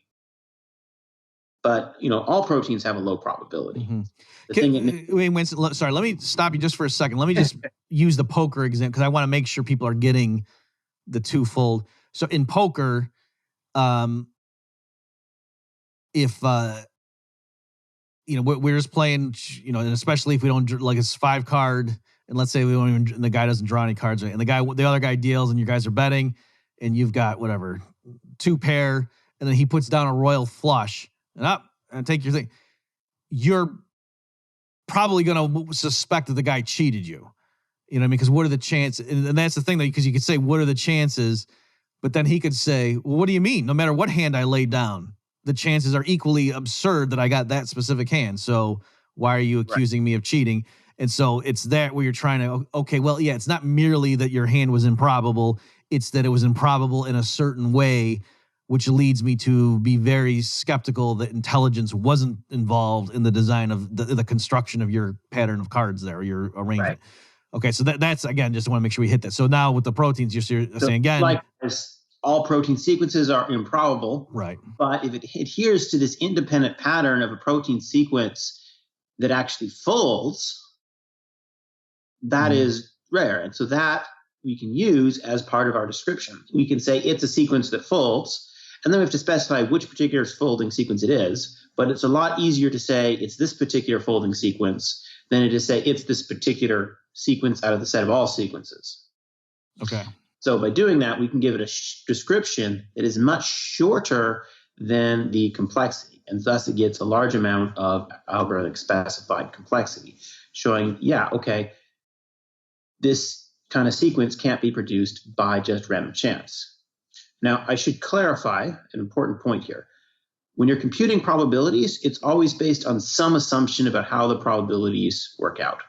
but all proteins have a low probability. Mm-hmm. The thing it Wait, Winston, sorry, let me stop you just for a second. Let me just use the poker example because I want to make sure people are getting the twofold. So in poker, if we're just playing, and especially if we don't, like, it's 5 card, and let's say we don't even, and the guy doesn't draw any cards, and the other guy deals, and you guys are betting, and you've got whatever 2 pair, and then he puts down a royal flush, and take your thing. You're probably going to suspect that the guy cheated you. You know what I mean? Because what are the chances? And that's the thing, because you could say, what are the chances? But then he could say, well, what do you mean? No matter what hand I laid down, the chances are equally absurd that I got that specific hand. So why are you accusing me of cheating? And so it's that where you're trying to, okay, well, yeah, it's not merely that your hand was improbable. It's that it was improbable in a certain way, which leads me to be very skeptical that intelligence wasn't involved in the design of the construction of your pattern of cards there, or your arrangement. Right. Okay, so that's, again, just want to make sure we hit that. So now with the proteins, you're saying again. Likewise, all protein sequences are improbable. Right. But if it adheres to this independent pattern of a protein sequence that actually folds, that is rare. And so that we can use as part of our description. We can say it's a sequence that folds, and then we have to specify which particular folding sequence it is. But it's a lot easier to say it's this particular folding sequence than it is to say it's this particular sequence out of the set of all sequences. Okay. So by doing that, we can give it a description that is much shorter than the complexity, and thus it gets a large amount of algorithmic specified complexity, showing, this kind of sequence can't be produced by just random chance. Now, I should clarify an important point here. When you're computing probabilities, it's always based on some assumption about how the probabilities work out.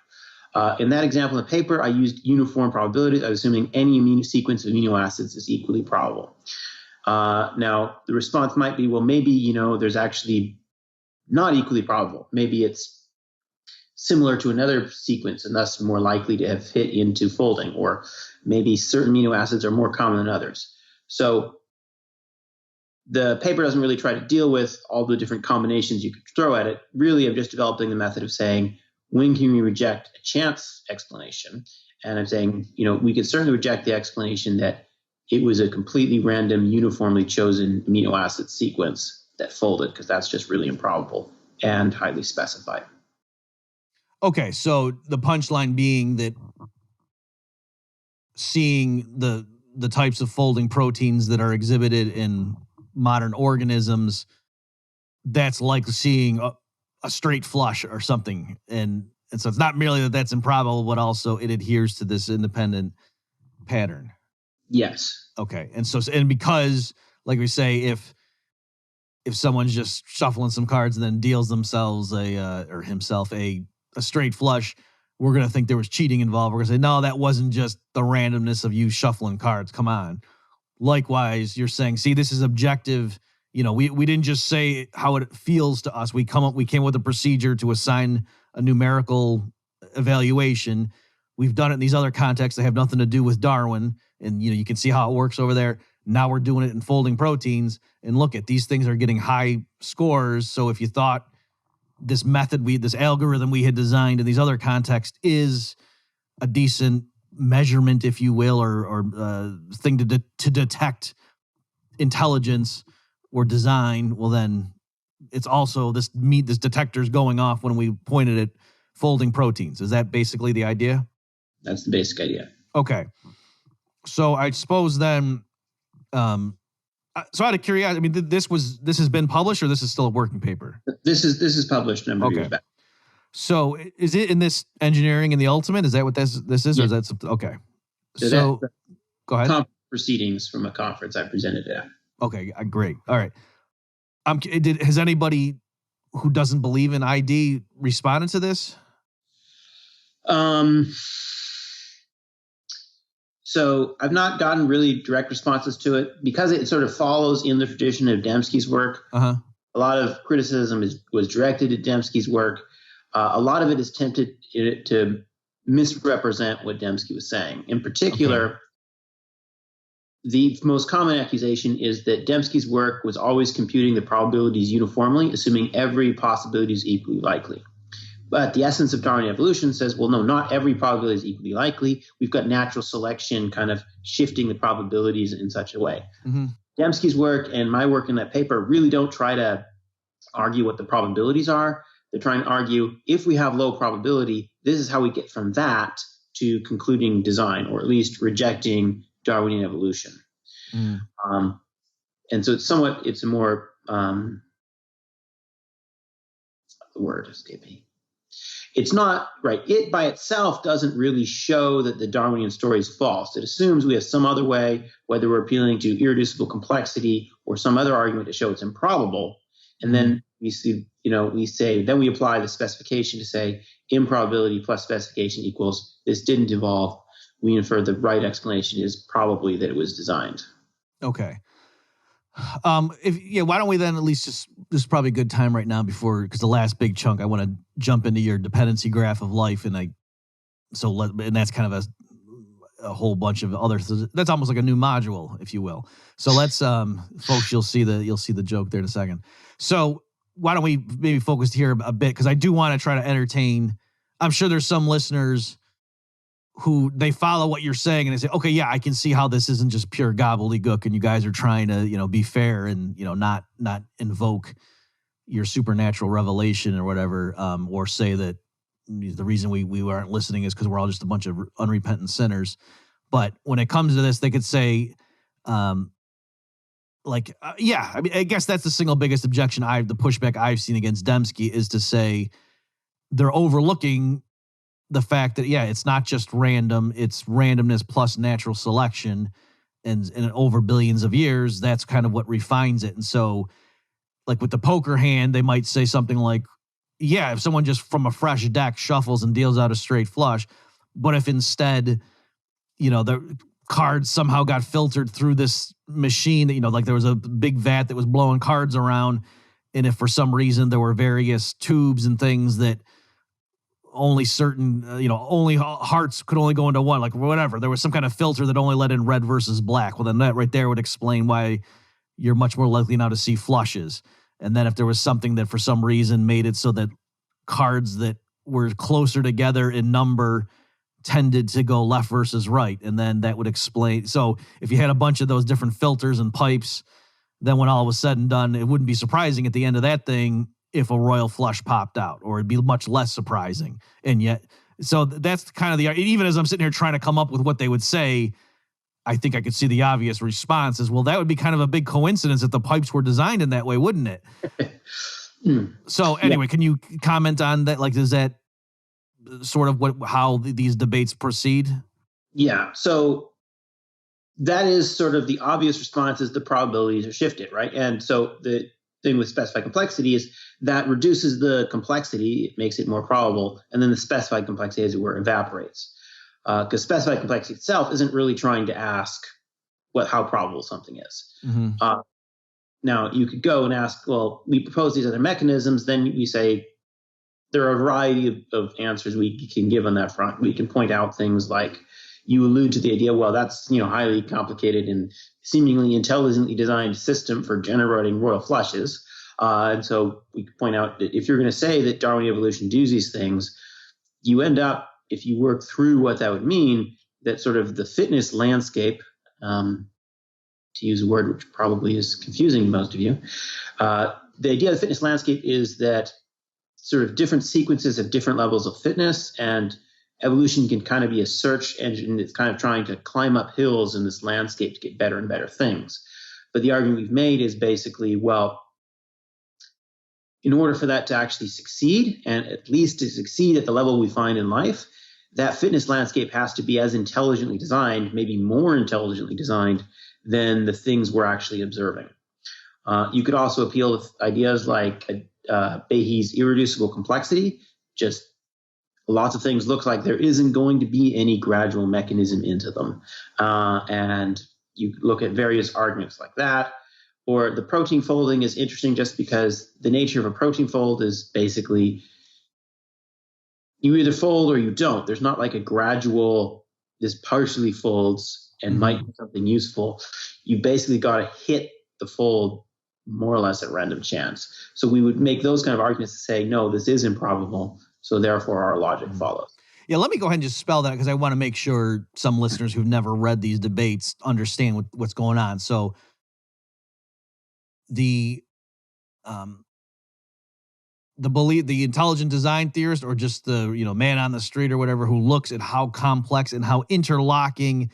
In that example in the paper, I used uniform probabilities. I was assuming any sequence of amino acids is equally probable. Now, the response might be, well, maybe, there's actually not equally probable. Maybe it's similar to another sequence and thus more likely to have fit into folding, or maybe certain amino acids are more common than others. So the paper doesn't really try to deal with all the different combinations you could throw at it. Really, I'm just developing the method of saying, when can we reject a chance explanation? And I'm saying, we could certainly reject the explanation that it was a completely random, uniformly chosen amino acid sequence that folded, because that's just really improbable and highly specified. Okay, so the punchline being that seeing the types of folding proteins that are exhibited in modern organisms, that's like seeing a straight flush or something. And so it's not merely that that's improbable, but also it adheres to this independent pattern. Yes. Okay. And because, like we say, if someone's just shuffling some cards and then deals themselves or himself a straight flush, we're going to think there was cheating involved. We're going to say, no, that wasn't just the randomness of you shuffling cards. Come on. Likewise, you're saying, see, this is objective. We didn't just say how it feels to us. We came up with a procedure to assign a numerical evaluation. We've done it in these other contexts that have nothing to do with Darwin. And, you can see how it works over there. Now we're doing it in folding proteins. And look at these things are getting high scores. So if you thought this method, this algorithm we had designed in these other contexts is a decent measurement, if you will, or thing to detect intelligence or design, well, then it's also this detector's going off when we pointed at folding proteins. Is that basically the idea? That's the basic idea. Okay. So I suppose then, so out of curiosity, this has been published, or this is still a working paper? This is published a number of years back. So is it in this Engineering in the Ultimate? Is that what this is? Yeah. Or is that something? Okay. So go ahead. Proceedings from a conference I presented at. Okay, great. All right. Has anybody who doesn't believe in ID responded to this? So I've not gotten really direct responses to it because it sort of follows in the tradition of Dembski's work. Uh-huh. A lot of criticism was directed at Dembski's work. A lot of it is tempted to misrepresent what Dembski was saying. In particular, the most common accusation is that Dembski's work was always computing the probabilities uniformly, assuming every possibility is equally likely. But the essence of Darwinian evolution says, well, no, not every probability is equally likely. We've got natural selection kind of shifting the probabilities in such a way. Mm-hmm. Dembski's work and my work in that paper really don't try to argue what the probabilities are. They're trying to argue, if we have low probability, this is how we get from that to concluding design, or at least rejecting Darwinian evolution. Mm. And so it's a more, the word escaped me. It's not, right, it by itself doesn't really show that the Darwinian story is false. It assumes we have some other way, whether we're appealing to irreducible complexity or some other argument to show it's improbable. And then we see, then we apply the specification to say improbability plus specification equals this didn't evolve. We infer the right explanation is probably that it was designed. Okay. Why don't we then at least this is probably a good time right now because the last big chunk, I want to jump into your dependency graph of life. And that's kind of a whole bunch of other, that's almost like a new module, if you will. So let's, folks, you'll see the joke there in a second. So why don't we maybe focus here a bit? Cause I do want to try to entertain, I'm sure there's some listeners who they follow what you're saying and they say, okay, yeah, I can see how this isn't just pure gobbledygook and you guys are trying to, be fair and, not invoke your supernatural revelation or whatever, or say that the reason we aren't listening is because we're all just a bunch of unrepentant sinners. But when it comes to this, they could say, I guess that's the single biggest objection the pushback I've seen against Dembski is to say they're overlooking the fact that, it's not just random, it's randomness plus natural selection. And over billions of years, that's kind of what refines it. And so, like with the poker hand, they might say something like, if someone just from a fresh deck shuffles and deals out a straight flush, but if instead, the cards somehow got filtered through this machine that, like there was a big vat that was blowing cards around, and if for some reason there were various tubes and things that only certain, only hearts could only go into one, like whatever. There was some kind of filter that only let in red versus black. Well, then that right there would explain why you're much more likely now to see flushes. And then if there was something that for some reason made it so that cards that were closer together in number tended to go left versus right. And then that would explain. So if you had a bunch of those different filters and pipes, then when all was said and done, it wouldn't be surprising at the end of that thing if a royal flush popped out, or it'd be much less surprising. And yet, so that's kind of even as I'm sitting here trying to come up with what they would say, I think I could see the obvious response is, well, that would be kind of a big coincidence if the pipes were designed in that way, wouldn't it? So anyway, Can you comment on that? Like, is that sort of how these debates proceed? Yeah. So that is sort of the obvious response is the probabilities are shifted, right? And so the thing with specified complexity is that reduces the complexity, it makes it more probable, and then the specified complexity, as it were, evaporates. Because specified complexity itself isn't really trying to ask how probable something is. Mm-hmm. Now, you could go and ask, well, we propose these other mechanisms, then we say there are a variety of answers we can give on that front. We can point out things like, you allude to the idea, well, that's highly complicated and seemingly intelligently designed system for generating royal flushes. And so we could point out that if you're going to say that Darwinian evolution does these things, you end up, if you work through what that would mean, that sort of the fitness landscape, to use a word which probably is confusing to most of you, the idea of the fitness landscape is that sort of different sequences have different levels of fitness, and evolution can kind of be a search engine that's kind of trying to climb up hills in this landscape to get better and better things. But the argument we've made is basically, well, in order for that to actually succeed, and at least to succeed at the level we find in life, that fitness landscape has to be as intelligently designed, maybe more intelligently designed than the things we're actually observing. You could also appeal to ideas like Behe's irreducible complexity. Just lots of things look like there isn't going to be any gradual mechanism into them. And you look at various arguments like that. Or the protein folding is interesting just because the nature of a protein fold is basically you either fold or you don't. There's not like a gradual, this partially folds and might be something useful. You basically got to hit the fold more or less at random chance. So we would make those kind of arguments to say, no, this is improbable. So therefore our logic follows. Yeah, let me go ahead and just spell that because I want to make sure some listeners who've never read these debates understand what's going on. So the intelligent design theorist, or just the man on the street or whatever, who looks at how complex and how interlocking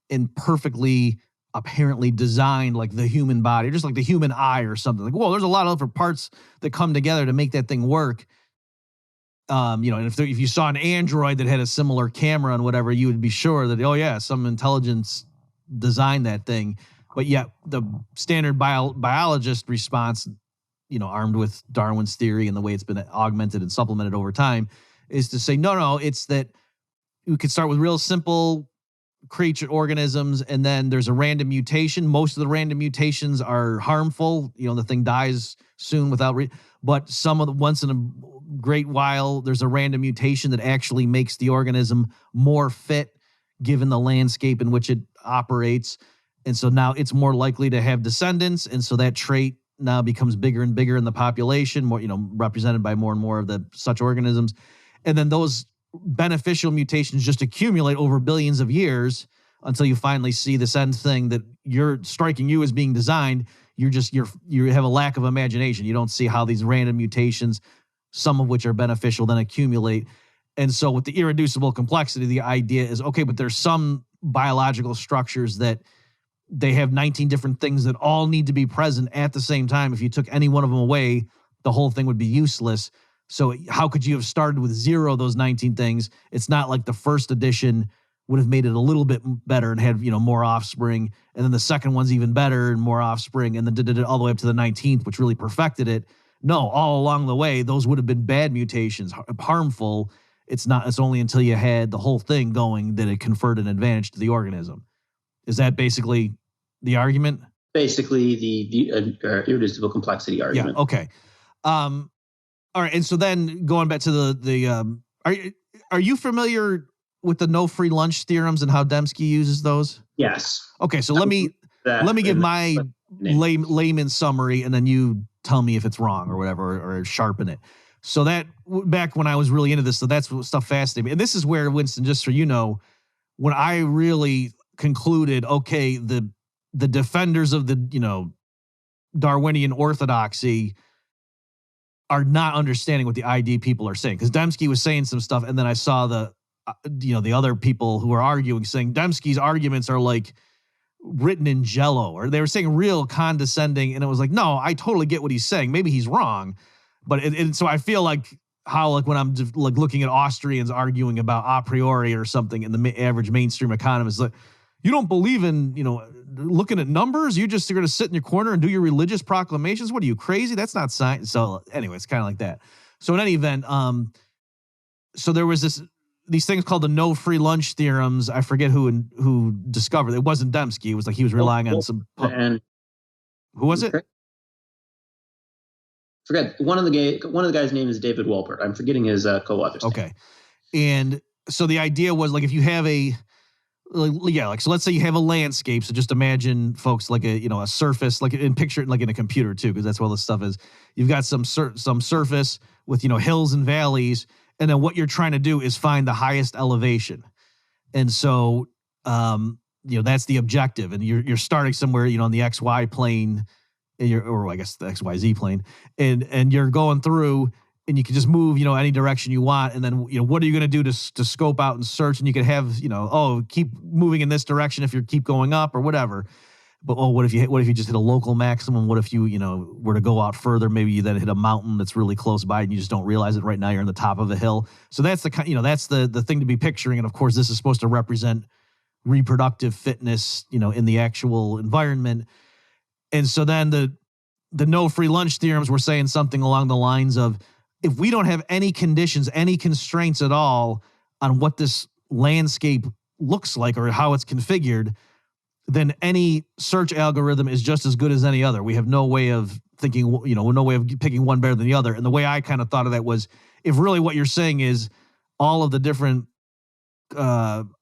and perfectly apparently designed, like the human body, just like the human eye or something. Like, whoa, there's a lot of different parts that come together to make that thing work. And if you saw an android that had a similar camera and whatever, you would be sure that, oh yeah, some intelligence designed that thing. But yet the standard biologist response, armed with Darwin's theory and the way it's been augmented and supplemented over time, is to say, no, it's that you could start with real simple creature organisms, and then there's a random mutation. Most of the random mutations are harmful. The thing dies soon without but once in a great while, there's a random mutation that actually makes the organism more fit given the landscape in which it operates. And so now it's more likely to have descendants. And so that trait now becomes bigger and bigger in the population, more, represented by more and more of such organisms. And then those beneficial mutations just accumulate over billions of years until you finally see this end thing that you're striking you as being designed. You have a lack of imagination. You don't see how these random mutations, some of which are beneficial, then accumulate. And so with the irreducible complexity, the idea is, okay, but there's some biological structures that they have 19 different things that all need to be present at the same time. If you took any one of them away, the whole thing would be useless. So how could you have started with 0 of those 19 things? It's not like the first edition would have made it a little bit better and had, more offspring. And then the second one's even better and more offspring. And then did it all the way up to the 19th, which really perfected it. No, all along the way, those would have been bad mutations, harmful. It's only until you had the whole thing going that it conferred an advantage to the organism. Is that basically the argument? Basically the irreducible complexity argument. Yeah, okay. All right, and so then going back to are you familiar with the no free lunch theorems and how Dembski uses those? Yes. Okay, so let me give my layman summary, and then you tell me if it's wrong or whatever, or sharpen it. So that back when I was really into this, so that's what stuff fascinated me. And this is where, Winston, just so you know, when I really concluded, okay, the defenders of the Darwinian orthodoxy are not understanding what the ID people are saying, because Dembski was saying some stuff, and then I saw the other people who are arguing saying Dembski's arguments are like written in jello, or they were saying real condescending, and it was like, no, I totally get what he's saying. Maybe he's wrong, but so I feel like how, like, when I'm just like looking at Austrians arguing about a priori or something, and the average mainstream economist is like, you don't believe in looking at numbers? You're just going to sit in your corner and do your religious proclamations? What are you, crazy? That's not science. So anyway, it's kind of like that. So in any event, so there was these things called the no free lunch theorems. I forget who discovered it. It wasn't Dembski. It was like he was relying on some. And who was it? Forget one of the guys' name is David Wolpert. I'm forgetting his co-author's Okay, name. And so the idea was, like, if you have so let's say you have a landscape. So just imagine, folks, like a surface, like, and picture it like in a computer too, because that's where all this stuff is. You've got some surface with hills and valleys, and then what you're trying to do is find the highest elevation. And so that's the objective, and you're starting somewhere on the XY plane, or I guess the XYZ plane, and you're going through. And you can just move, any direction you want. And then, what are you going to do to scope out and search? And you could have, keep moving in this direction if you keep going up or whatever. But what if you just hit a local maximum? What if you, were to go out further? Maybe you then hit a mountain that's really close by and you just don't realize it right now. You're on the top of a hill. So that's that's the thing to be picturing. And of course, this is supposed to represent reproductive fitness, in the actual environment. And so then the no free lunch theorems were saying something along the lines of, if we don't have any conditions, any constraints at all on what this landscape looks like or how it's configured, then any search algorithm is just as good as any other. We have no way of thinking, no way of picking one better than the other. And the way I kind of thought of that was, if really what you're saying is all of the different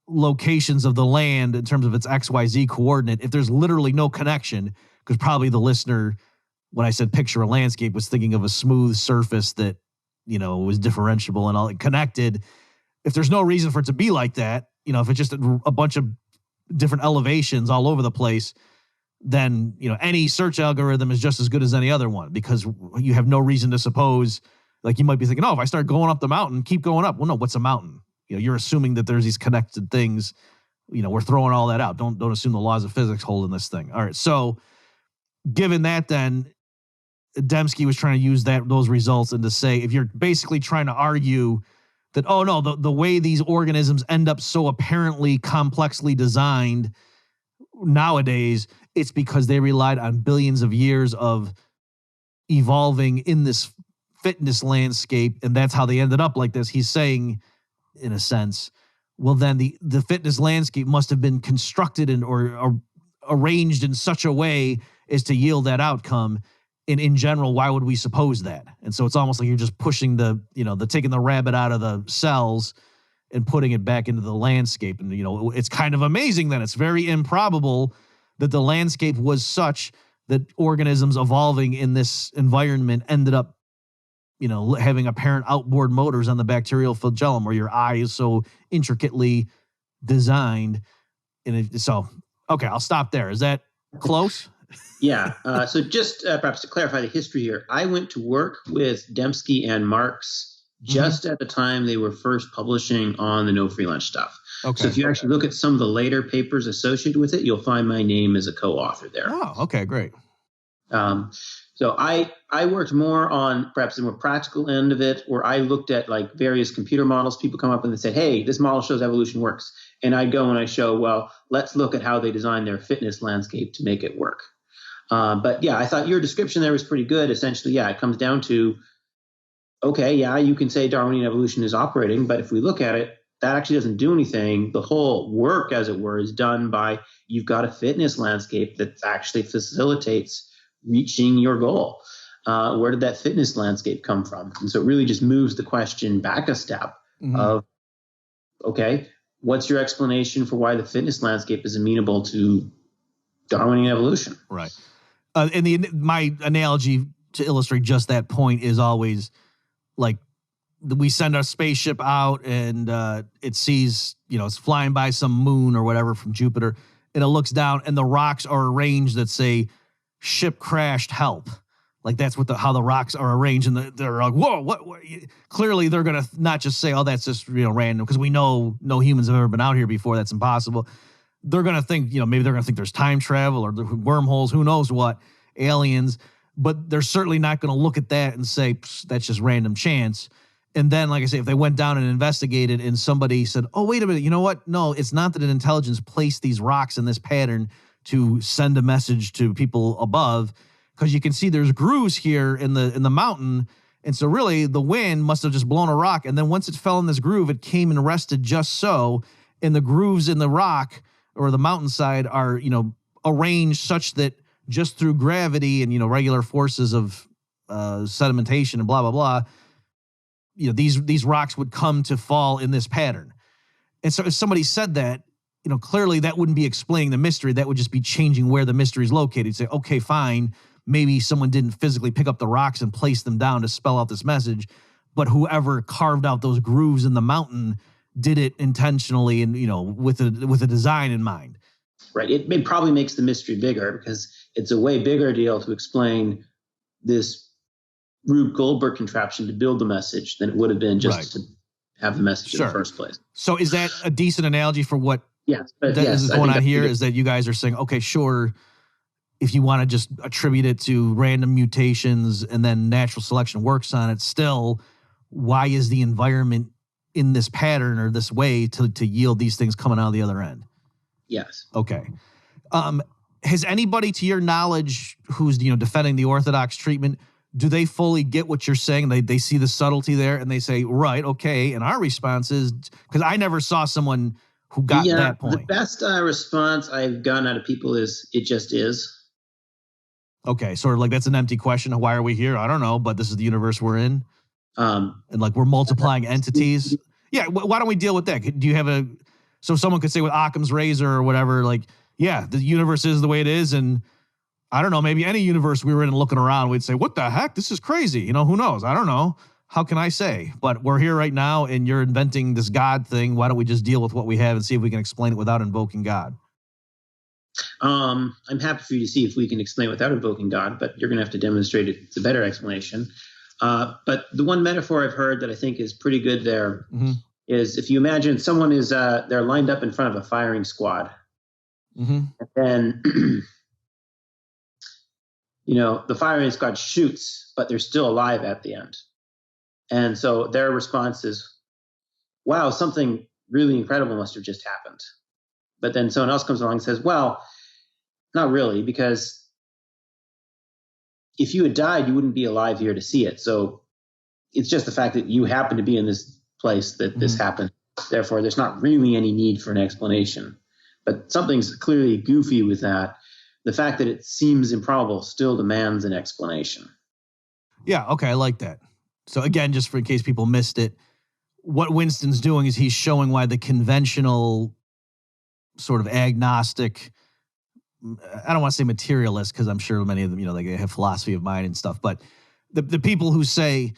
locations of the land in terms of its XYZ coordinate, if there's literally no connection, because probably the listener, when I said picture a landscape, was thinking of a smooth surface that, was differentiable and all connected. If there's no reason for it to be like that, if it's just a bunch of different elevations all over the place, then, any search algorithm is just as good as any other one, because you have no reason to suppose, like you might be thinking, if I start going up the mountain, keep going up. Well, no, what's a mountain? You're assuming that there's these connected things. We're throwing all that out. Don't assume the laws of physics hold in this thing. All right. So given that, then Dembski was trying to use those results and to say, if you're basically trying to argue that, the way these organisms end up so apparently complexly designed nowadays, it's because they relied on billions of years of evolving in this fitness landscape, and that's how they ended up like this. He's saying, in a sense, well, then the fitness landscape must have been constructed or arranged in such a way as to yield that outcome. And in general, why would we suppose that? And so it's almost like you're just pushing taking the rabbit out of the cells and putting it back into the landscape. And, it's kind of amazing then. It's very improbable that the landscape was such that organisms evolving in this environment ended up, having apparent outboard motors on the bacterial flagellum, where your eye is so intricately designed. And okay, I'll stop there. Is that close? Yeah. So just perhaps to clarify the history here, I went to work with Dembski and Marx just at the time they were first publishing on the no free lunch stuff. Okay. So if you actually look at some of the later papers associated with it, you'll find my name as a co-author there. Oh, okay, great. So I worked more on perhaps the more practical end of it, where I looked at like various computer models. People come up and they said, hey, this model shows evolution works. And I go and I show, well, let's look at how they designed their fitness landscape to make it work. But yeah, I thought your description there was pretty good. Essentially, yeah, it comes down to, okay, yeah, you can say Darwinian evolution is operating, but if we look at it, that actually doesn't do anything. The whole work, as it were, is done by you've got a fitness landscape that actually facilitates reaching your goal. Where did that fitness landscape come from? And so it really just moves the question back a step of, okay, what's your explanation for why the fitness landscape is amenable to Darwinian evolution? Right. And my analogy to illustrate just that point is always like we send our spaceship out and it sees, it's flying by some moon or whatever from Jupiter, and it looks down and the rocks are arranged that say ship crashed, help. Like that's how the rocks are arranged, and they're like, whoa, what? Clearly they're going to not just say, oh, that's just, random, because we know no humans have ever been out here before. That's impossible. They're going to think, maybe they're going to think there's time travel or wormholes, who knows what, aliens, but they're certainly not going to look at that and say, that's just random chance. And then, like I say, if they went down and investigated and somebody said, oh, wait a minute, you know what? No, it's not that an intelligence placed these rocks in this pattern to send a message to people above, because you can see there's grooves here in the mountain. And so really the wind must have just blown a rock. And then once it fell in this groove, it came and rested just so. And the grooves in the rock or the mountainside are, arranged such that just through gravity and, regular forces of sedimentation and blah, blah, blah, these rocks would come to fall in this pattern. And so if somebody said that, clearly that wouldn't be explaining the mystery. That would just be changing where the mystery is located. Say, okay, fine. Maybe someone didn't physically pick up the rocks and place them down to spell out this message, but whoever carved out those grooves in the mountain did it intentionally and, with a design in mind. Right. It probably makes the mystery bigger because it's a way bigger deal to explain this Rube Goldberg contraption to build the message than it would have been just to have the message in the first place. So is that a decent analogy for what is going on here? Is that you guys are saying, okay, sure, if you want to just attribute it to random mutations and then natural selection works on it, still, why is the environment in this pattern or this way to yield these things coming out of the other end? Yes. Okay. Has anybody, to your knowledge, who's defending the orthodox treatment, do they fully get what you're saying? They see the subtlety there and they say, right, okay. And our response is, because I never saw someone who got that point. The best response I've gotten out of people is, it just is. Okay, sort of like that's an empty question. Why are we here? I don't know, but this is the universe we're in. And like we're multiplying entities. Yeah, why don't we deal with that? Do you have so someone could say with Occam's razor or whatever, like, yeah, the universe is the way it is, and I don't know, maybe any universe we were in looking around, we'd say, what the heck? This is crazy. Who knows? I don't know. How can I say? But we're here right now, and you're inventing this God thing. Why don't we just deal with what we have and see if we can explain it without invoking God? I'm happy for you to see if we can explain it without invoking God, but you're going to have to demonstrate it's a better explanation. But the one metaphor I've heard that I think is pretty good there is if you imagine someone is they're lined up in front of a firing squad, and then the firing squad shoots, but they're still alive at the end, and so their response is, "Wow, something really incredible must have just happened." But then someone else comes along and says, "Well, not really, because if you had died, you wouldn't be alive here to see it. So it's just the fact that you happen to be in this place that this happened. Therefore, there's not really any need for an explanation." But something's clearly goofy with that. The fact that it seems improbable still demands an explanation. Yeah, okay, I like that. So again, just in case people missed it, what Winston's doing is he's showing why the conventional sort of agnostic, I don't want to say materialist, because I'm sure many of them, they have philosophy of mind and stuff, but the people who say,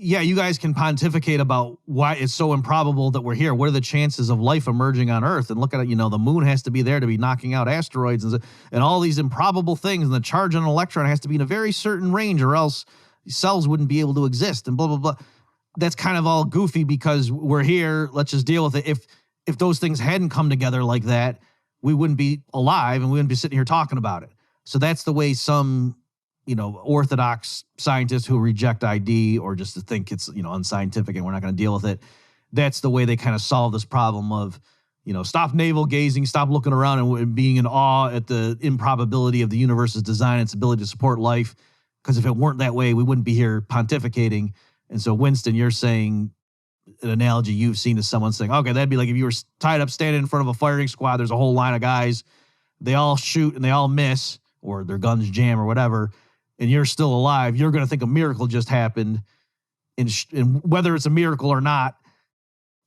yeah, you guys can pontificate about why it's so improbable that we're here. What are the chances of life emerging on Earth? And look at it, the moon has to be there to be knocking out asteroids and all these improbable things. And the charge on an electron has to be in a very certain range or else cells wouldn't be able to exist and blah, blah, blah. That's kind of all goofy because we're here. Let's just deal with it. If those things hadn't come together like that, we wouldn't be alive and we wouldn't be sitting here talking about it. So that's the way some, orthodox scientists who reject ID or just to think it's, unscientific and we're not going to deal with it. That's the way they kind of solve this problem of, stop navel gazing, stop looking around and being in awe at the improbability of the universe's design and its ability to support life. Because if it weren't that way, we wouldn't be here pontificating. And so, Winston, you're saying an analogy you've seen is someone saying, okay, that'd be like if you were tied up standing in front of a firing squad, there's a whole line of guys, they all shoot and they all miss, or their guns jam or whatever, and you're still alive, you're going to think a miracle just happened. And whether it's a miracle or not,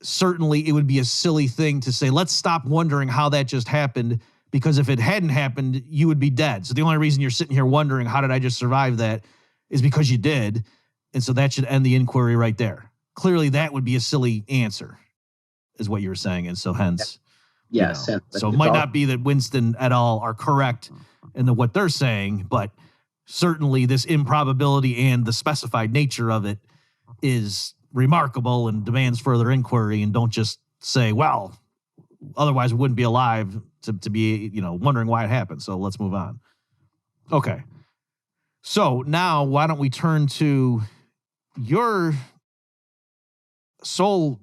certainly it would be a silly thing to say, let's stop wondering how that just happened, because if it hadn't happened, you would be dead. So the only reason you're sitting here wondering, how did I just survive that, is because you did. And so that should end the inquiry right there. Clearly, that would be a silly answer, is what you're saying. And so hence, yes. So it might not be that Winston et al. Are correct in what they're saying, but certainly this improbability and the specified nature of it is remarkable and demands further inquiry. And don't just say, well, otherwise we wouldn't be alive to be, wondering why it happened. So let's move on. Okay. So now why don't we turn to your solo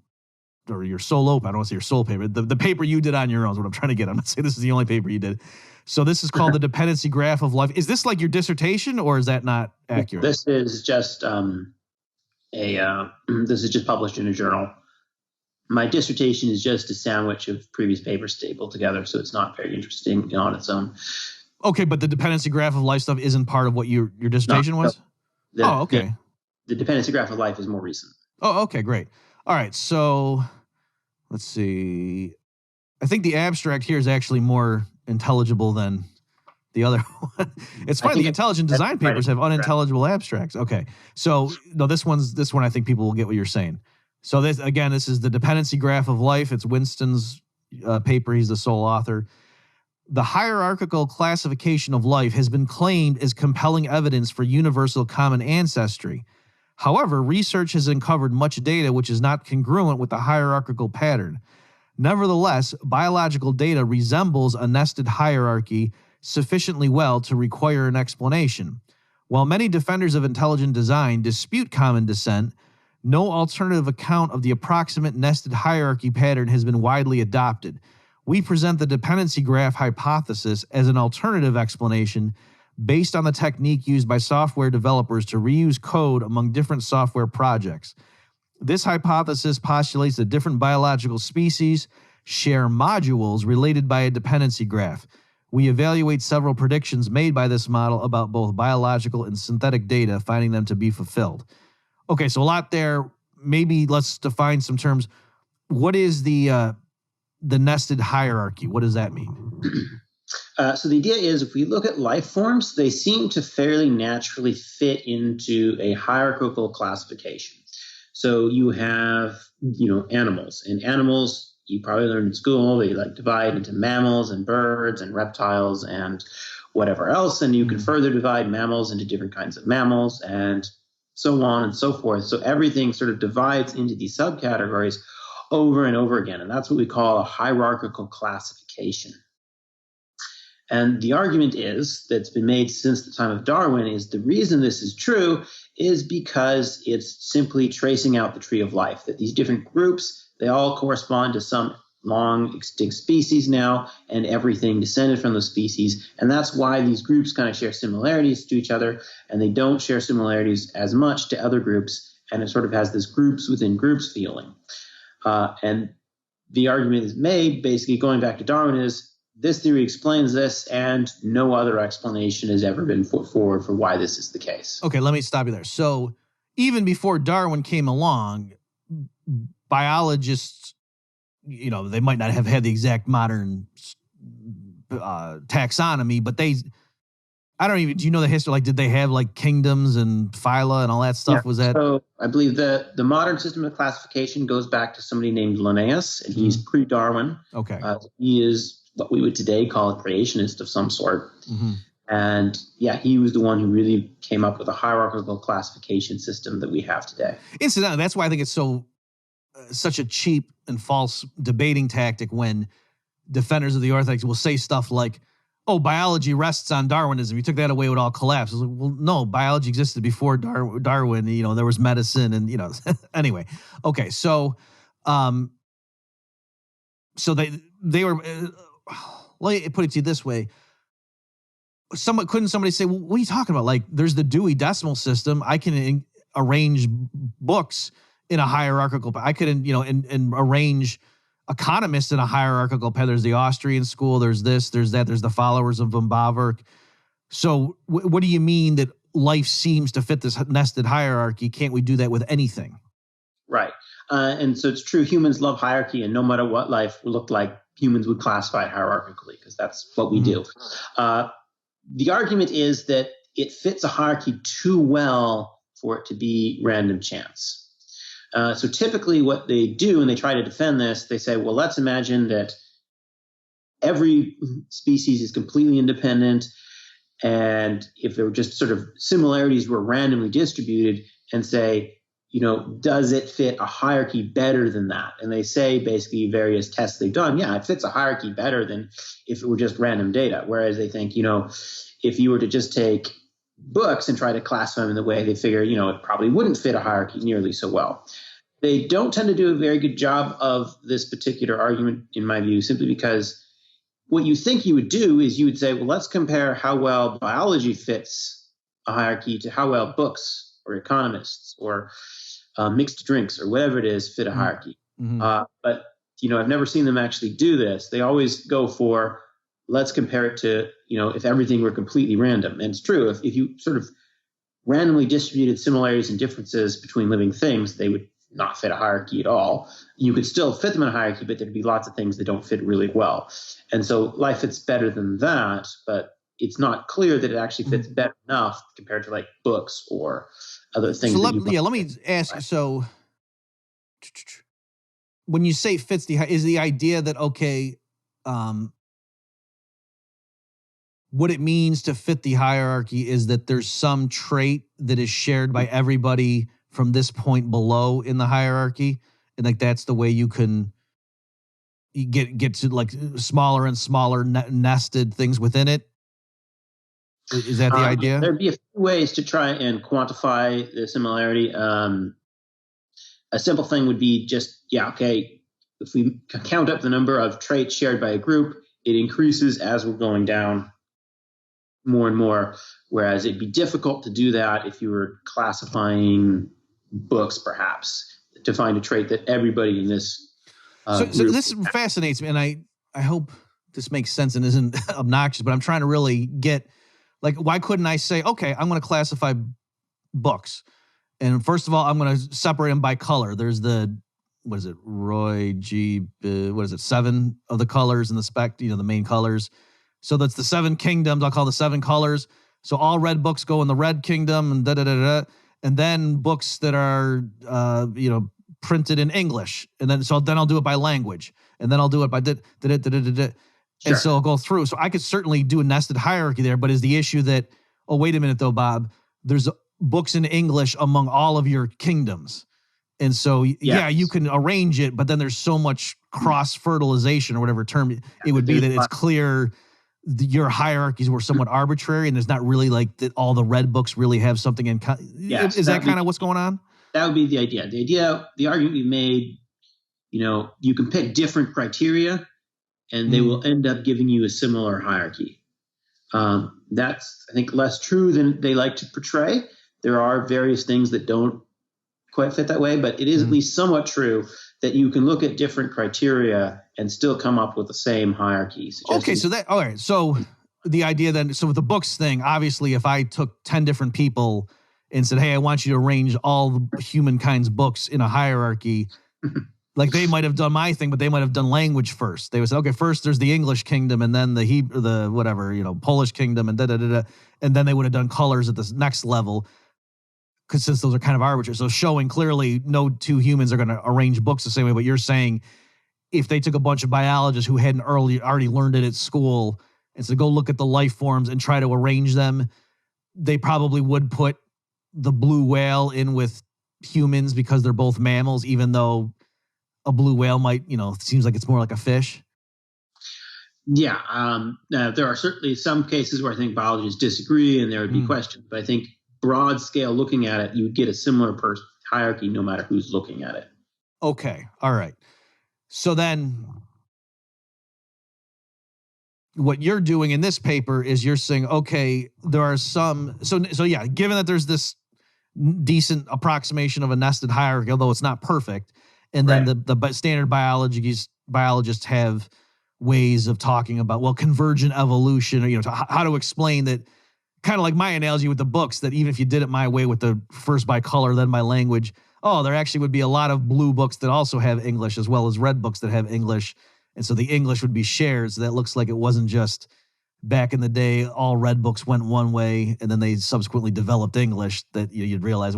paper. I don't want to say your sole paper. The paper you did on your own is what I'm trying to get. I'm not saying this is the only paper you did. So this is called the Dependency Graph of Life. Is this like your dissertation, or is that not accurate? This is just this is just published in a journal. My dissertation is just a sandwich of previous papers stapled together, so it's not very interesting on its own. Okay, but the Dependency Graph of Life stuff isn't part of what your dissertation was? Okay. The Dependency Graph of Life is more recent. Oh, okay, great. All right, so let's see. I think the abstract here is actually more intelligible than the other one. It's funny, the intelligent design papers have unintelligible abstracts. Okay, so no, this one I think people will get what you're saying. So this is the Dependency Graph of Life. It's Winston's paper. He's the sole author. The hierarchical classification of life has been claimed as compelling evidence for universal common ancestry. However, research has uncovered much data which is not congruent with the hierarchical pattern. Nevertheless, biological data resembles a nested hierarchy sufficiently well to require an explanation. While many defenders of intelligent design dispute common descent, no alternative account of the approximate nested hierarchy pattern has been widely adopted. We present the dependency graph hypothesis as an alternative explanation based on the technique used by software developers to reuse code among different software projects. This hypothesis postulates that different biological species share modules related by a dependency graph. We evaluate several predictions made by this model about both biological and synthetic data, finding them to be fulfilled. Okay, so a lot there. Maybe let's define some terms. what is the nested hierarchy? What does that mean? So the idea is, if we look at life forms, they seem to fairly naturally fit into a hierarchical classification. So you have, animals, and animals you probably learned in school, they divide into mammals and birds and reptiles and whatever else. And you can further divide mammals into different kinds of mammals and so on and so forth. So everything sort of divides into these subcategories over and over again. And that's what we call a hierarchical classification. And the argument that's been made since the time of Darwin is the reason this is true is because it's simply tracing out the tree of life, that these different groups, they all correspond to some long extinct species now, and everything descended from those species. And that's why these groups kind of share similarities to each other, and they don't share similarities as much to other groups. And it sort of has this groups within groups feeling. And the argument is made, basically going back to Darwin, is this theory explains this, and no other explanation has ever been put forward for why this is the case. Okay, let me stop you there. So even before Darwin came along, biologists, they might not have had the exact modern taxonomy, but do you know the history? Like, did they have kingdoms and phyla and all that stuff? Yeah. Was that? So I believe that the modern system of classification goes back to somebody named Linnaeus, and he's pre-Darwin. Okay. He is what we would today call a creationist of some sort. Mm-hmm. And he was the one who really came up with a hierarchical classification system that we have today. Incidentally, that's why I think it's such a cheap and false debating tactic when defenders of the orthodox will say stuff like, oh, biology rests on Darwinism. You took that away, it would all collapse. I was like, well, no, biology existed before Darwin. There was medicine and, anyway. Okay, so they were... let me put it to you this way. Couldn't somebody say, well, what are you talking about? There's the Dewey Decimal System. I can arrange books in a hierarchical, I could, and arrange economists in a hierarchical path. There's the Austrian school, there's this, there's that, there's the followers of von Bawerk. So what do you mean that life seems to fit this nested hierarchy? Can't we do that with anything? Right. And so it's true, humans love hierarchy, and no matter what life looked like, humans would classify it hierarchically because that's what we do. The argument is that it fits a hierarchy too well for it to be random chance. So typically what they do, and they try to defend this, they say, well, let's imagine that every species is completely independent, and if there were just sort of similarities were randomly distributed, and say, does it fit a hierarchy better than that? And they say basically various tests they've done, it fits a hierarchy better than if it were just random data. Whereas they think, if you were to just take books and try to classify them in the way they figure, it probably wouldn't fit a hierarchy nearly so well. They don't tend to do a very good job of this particular argument, in my view, simply because what you think you would do is you would say, well, let's compare how well biology fits a hierarchy to how well books or economists or mixed drinks or whatever it is fit a hierarchy. Mm-hmm. But, I've never seen them actually do this. They always go for, let's compare it to, if everything were completely random. And it's true, if you sort of randomly distributed similarities and differences between living things, they would not fit a hierarchy at all. You could still fit them in a hierarchy, but there'd be lots of things that don't fit really well. And so life fits better than that, but it's not clear that it actually fits better enough compared to books or other things. So let me ask you, so when you say fits is the idea that, what it means to fit the hierarchy is that there's some trait that is shared by everybody from this point below in the hierarchy, and that's the way you can get to smaller and smaller nested things within it? Is that the idea? There'd be a few ways to try and quantify the similarity. A simple thing would be just, if we count up the number of traits shared by a group, it increases as we're going down more and more, whereas it'd be difficult to do that if you were classifying books, perhaps, to find a trait that everybody in this so this fascinates me, and I hope this makes sense and isn't obnoxious, but I'm trying to really get, why couldn't I say, okay, I'm going to classify books, and first of all, I'm going to separate them by color. There's the what is it, Roy G, what is it, 7 of the colors in the spec, the main colors. So that's the 7 kingdoms. I'll call the 7 colors. So all red books go in the red kingdom and da-da-da-da. And then books that are, printed in English. And then I'll do it by language. And then I'll do it by da-da-da-da-da-da. Sure. And so I'll go through. So I could certainly do a nested hierarchy there, but is the issue that, oh, wait a minute though, Bob, there's books in English among all of your kingdoms. And so, yeah, you can arrange it, but then there's so much cross-fertilization or whatever term it would be that it's clear your hierarchies were somewhat arbitrary and there's not really like that all the red books really have something in common. Yes, is that kind of what's going on? That would be the idea. The argument we made, you can pick different criteria and they will end up giving you a similar hierarchy. That's, I think, less true than they like to portray. There are various things that don't quite fit that way, but it is at least somewhat true that you can look at different criteria and still come up with the same hierarchies. Okay, all right. So the idea then, so with the books thing, obviously if I took 10 different people and said, hey, I want you to arrange all the humankind's books in a hierarchy, like they might have done my thing, but they might have done language first. They would say, okay, first there's the English kingdom and then the Hebrew, the whatever, Polish kingdom and da-da-da-da. And then they would have done colors at the next level. Because since those are kind of arbitrary, so showing clearly no 2 humans are going to arrange books the same way. But you're saying if they took a bunch of biologists who hadn't already learned it at school and said, go look at the life forms and try to arrange them, they probably would put the blue whale in with humans because they're both mammals, even though a blue whale might, seems like it's more like a fish. Yeah. Now, there are certainly some cases where I think biologists disagree and there would be questions, but I think broad scale looking at it, you would get a similar hierarchy no matter who's looking at it. Okay. All right. So then what you're doing in this paper is you're saying, okay, there are some, so yeah, given that there's this decent approximation of a nested hierarchy, although it's not perfect, and then the standard biologists have ways of talking about, well, convergent evolution, or, how to explain that. Kind of like my analogy with the books, that even if you did it my way with the first by color, then by language, there actually would be a lot of blue books that also have English as well as red books that have English. And so the English would be shared. So that looks like it wasn't just back in the day, all red books went one way and then they subsequently developed English that you'd realize,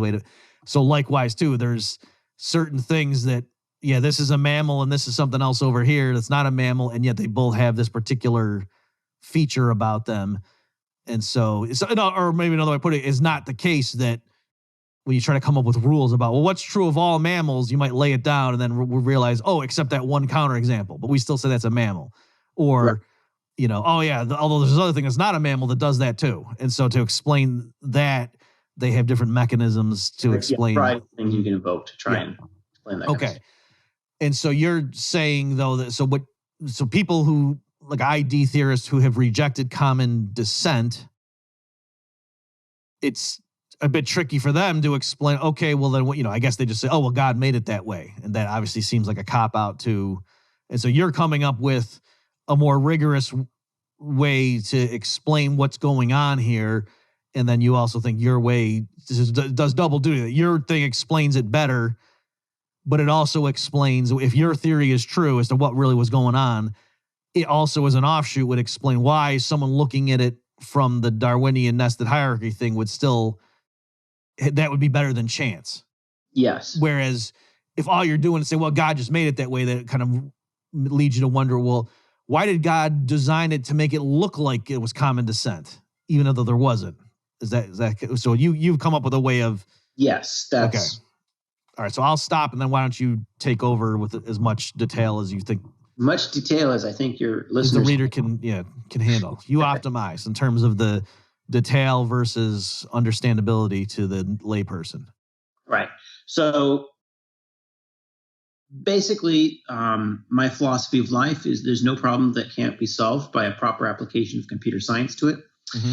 so likewise too, there's certain things that, this is a mammal and this is something else over here that's not a mammal. And yet they both have this particular feature about them. And so, or maybe another way to put it is not the case that when you try to come up with rules about, well, what's true of all mammals, you might lay it down and then we realize, except that one counterexample, but we still say that's a mammal. Or, although there's another thing that's not a mammal that does that too. And so to explain that, they have different mechanisms to explain. Things you can invoke to try and explain that. Okay. And so you're saying though that, so people who, like ID theorists who have rejected common descent, it's a bit tricky for them to explain, okay, well then, I guess they just say, oh, well, God made it that way. And that obviously seems like a cop-out too. And so you're coming up with a more rigorous way to explain what's going on here. And then you also think your way does double duty. Your thing explains it better, but it also explains, if your theory is true as to what really was going on, it also, as an offshoot, would explain why someone looking at it from the Darwinian nested hierarchy thing that would be better than chance. Yes. Whereas if all you're doing is say, well, God just made it that way, that kind of leads you to wonder, well, why did God design it to make it look like it was common descent, even though there wasn't? Is that so? You've come up with a way of. Yes. That's okay. All right. So I'll stop, and then why don't you take over with as much detail as you think. Much detail as I think your listeners, the reader can handle. You optimize in terms of the detail versus understandability to the layperson. Right. So basically, my philosophy of life is there's no problem that can't be solved by a proper application of computer science to it. Mm-hmm.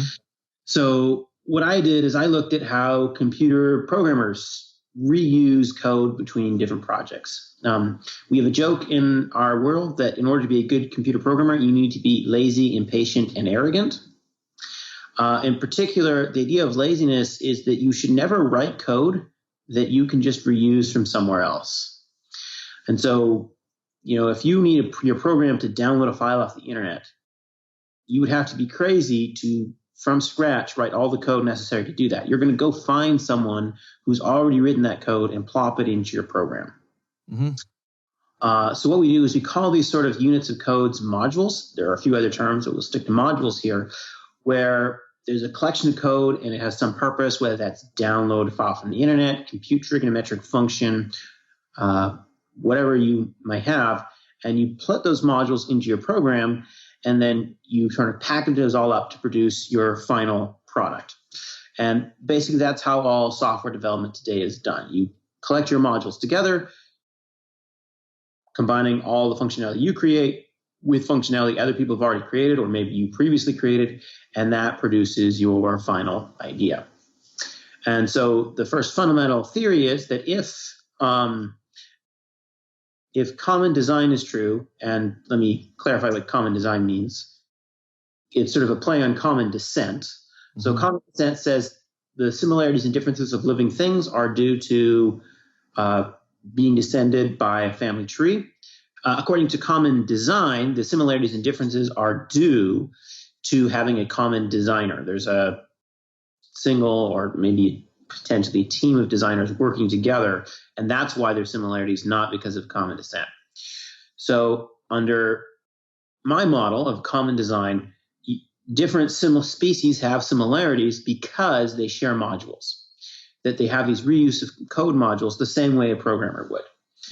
So what I did is I looked at how computer programmers reuse code between different projects. We have a joke in our world that in order to be a good computer programmer, you need to be lazy, impatient, and arrogant. In particular, the idea of laziness is that you should never write code that you can just reuse from somewhere else. And so, if you need your program to download a file off the internet, you would have to be crazy to, from scratch, write all the code necessary to do that. You're going to go find someone who's already written that code and plop it into your program. Mm-hmm. So what we do is we call these sort of units of codes modules. There are a few other terms, but we'll stick to modules here, where there's a collection of code and it has some purpose, whether that's download a file from the internet, compute trigonometric function, whatever you might have, and you put those modules into your program, and then you sort of package those all up to produce your final product. And basically that's how all software development today is done. You collect your modules together, combining all the functionality you create with functionality other people have already created or maybe you previously created, and that produces your final idea. And so the first fundamental theory is that if common design is true, and let me clarify what common design means, it's sort of a play on common descent. Mm-hmm. So common descent says the similarities and differences of living things are due to being descended by a family tree. According to common design, the similarities and differences are due to having a common designer. There's a single or maybe potentially a team of designers working together, and that's why there's similarities, not because of common descent. So under my model of common design, different species have similarities because they share modules, that they have these reuse of code modules the same way a programmer would.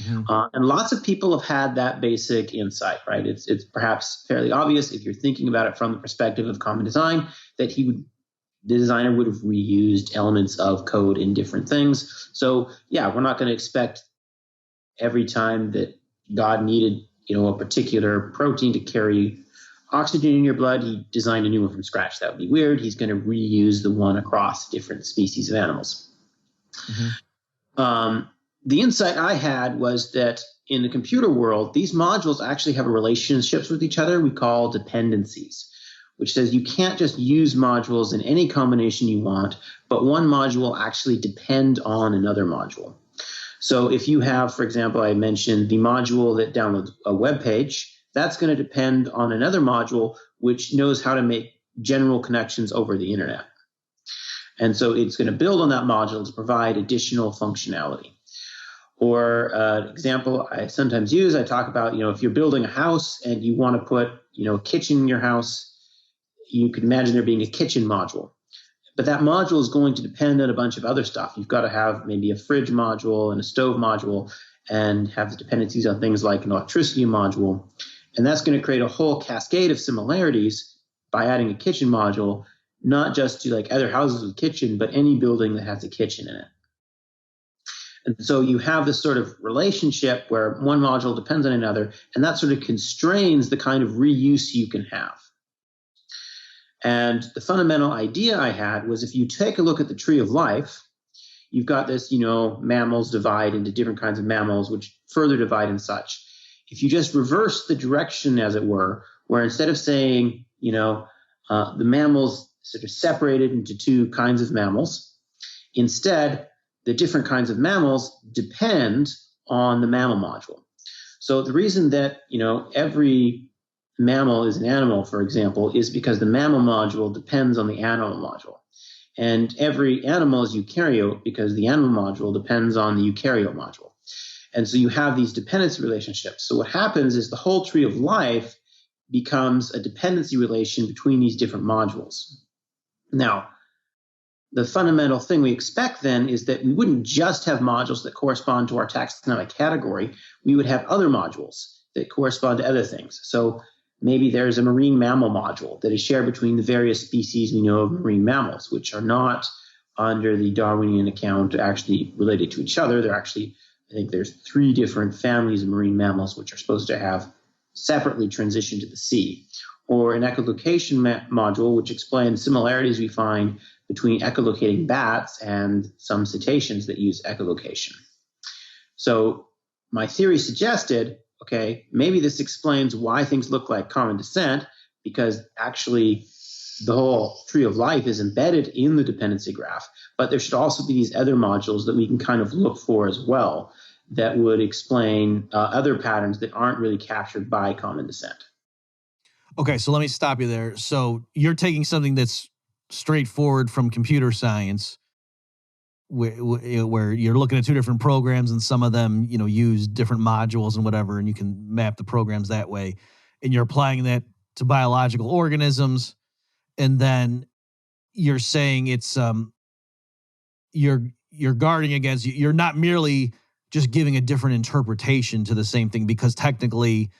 Mm-hmm. And lots of people have had that basic insight, right? It's perhaps fairly obvious if you're thinking about it from the perspective of common design that the designer would have reused elements of code in different things. So yeah, we're not going to expect every time that God needed, a particular protein to carry oxygen in your blood, he designed a new one from scratch. That would be weird. He's going to reuse the one across different species of animals. Mm-hmm. The insight I had was that in the computer world, these modules actually have relationships with each other we call dependencies, which says you can't just use modules in any combination you want, but one module will actually depend on another module. So if you have, for example, I mentioned the module that downloads a web page, that's going to depend on another module which knows how to make general connections over the internet. And so it's going to build on that module to provide additional functionality. Or an example I sometimes use, I talk about, if you're building a house and you want to put, a kitchen in your house, you could imagine there being a kitchen module. But that module is going to depend on a bunch of other stuff. You've got to have maybe a fridge module and a stove module and have the dependencies on things like an electricity module. And that's going to create a whole cascade of similarities by adding a kitchen module, not just to like other houses with kitchen, but any building that has a kitchen in it. And so you have this sort of relationship where one module depends on another, and that sort of constrains the kind of reuse you can have. And the fundamental idea I had was if you take a look at the tree of life, you've got this, mammals divide into different kinds of mammals, which further divide and such. If you just reverse the direction, as it were, where instead of saying, the mammals sort of separated into two kinds of mammals, instead, the different kinds of mammals depend on the mammal module. So the reason that, every mammal is an animal, for example, is because the mammal module depends on the animal module. And every animal is eukaryote because the animal module depends on the eukaryote module. And so you have these dependency relationships. So what happens is the whole tree of life becomes a dependency relation between these different modules. Now, the fundamental thing we expect then is that we wouldn't just have modules that correspond to our taxonomic category. We would have other modules that correspond to other things. So maybe there's a marine mammal module that is shared between the various species we know of marine mammals, which are not under the Darwinian account actually related to each other. They're actually, I think there's 3 different families of marine mammals which are supposed to have separately transitioned to the sea. Or an echolocation module, which explains similarities we find between echolocating bats and some cetaceans that use echolocation. So my theory suggested, okay, maybe this explains why things look like common descent, because actually the whole tree of life is embedded in the dependency graph, but there should also be these other modules that we can kind of look for as well that would explain other patterns that aren't really captured by common descent. Okay, so let me stop you there. So you're taking something that's straightforward from computer science, where you're looking at two different programs, and some of them, use different modules and whatever, and you can map the programs that way, and you're applying that to biological organisms, and then you're saying it's you're guarding against. You're not merely just giving a different interpretation to the same thing, because technically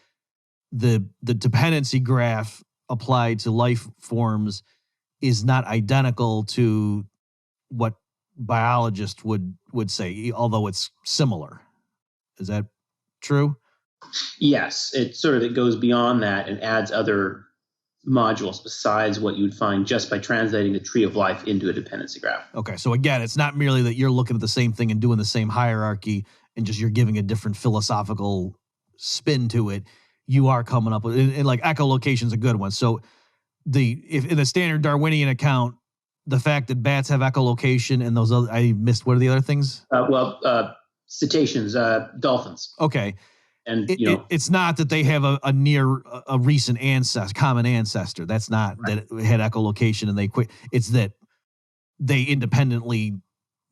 the dependency graph applied to life forms is not identical to what biologists would say, although it's similar. Is that true? Yes, it goes beyond that and adds other modules besides what you would find just by translating the tree of life into a dependency graph. Okay, so again, it's not merely that you're looking at the same thing and doing the same hierarchy and just you're giving a different philosophical spin to it. You are coming up with, and like echolocation is a good one. So if in the standard Darwinian account, the fact that bats have echolocation and those other, I missed, what are the other things? Cetaceans, dolphins. Okay. And it's not that they have a recent common ancestor. That's not right. That had echolocation and they quit. It's that they independently,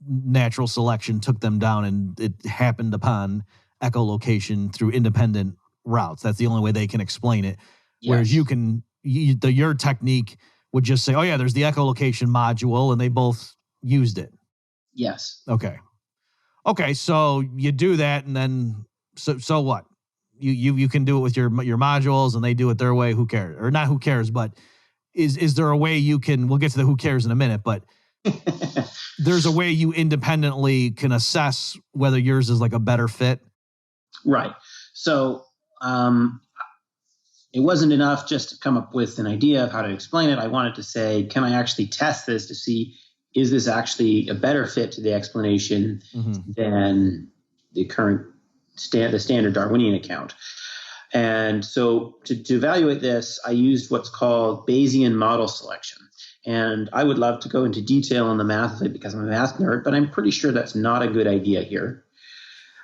natural selection took them down, and it happened upon echolocation through independent routes. That's the only way they can explain it. Yes. Whereas your technique would just say, oh yeah, there's the echolocation module, and they both used it. Yes. Okay. So you do that, and then so what? You can do it with your modules, and they do it their way. Who cares? Or not who cares, but is there a way you can? We'll get to the who cares in a minute, but there's a way you independently can assess whether yours is like a better fit. Right. So it wasn't enough just to come up with an idea of how to explain it. I wanted to say, can I actually test this to see, is this actually a better fit to the explanation than the current the standard Darwinian account? And so to evaluate this, I used what's called Bayesian model selection. And I would love to go into detail on the math of it because I'm a math nerd, but I'm pretty sure that's not a good idea here.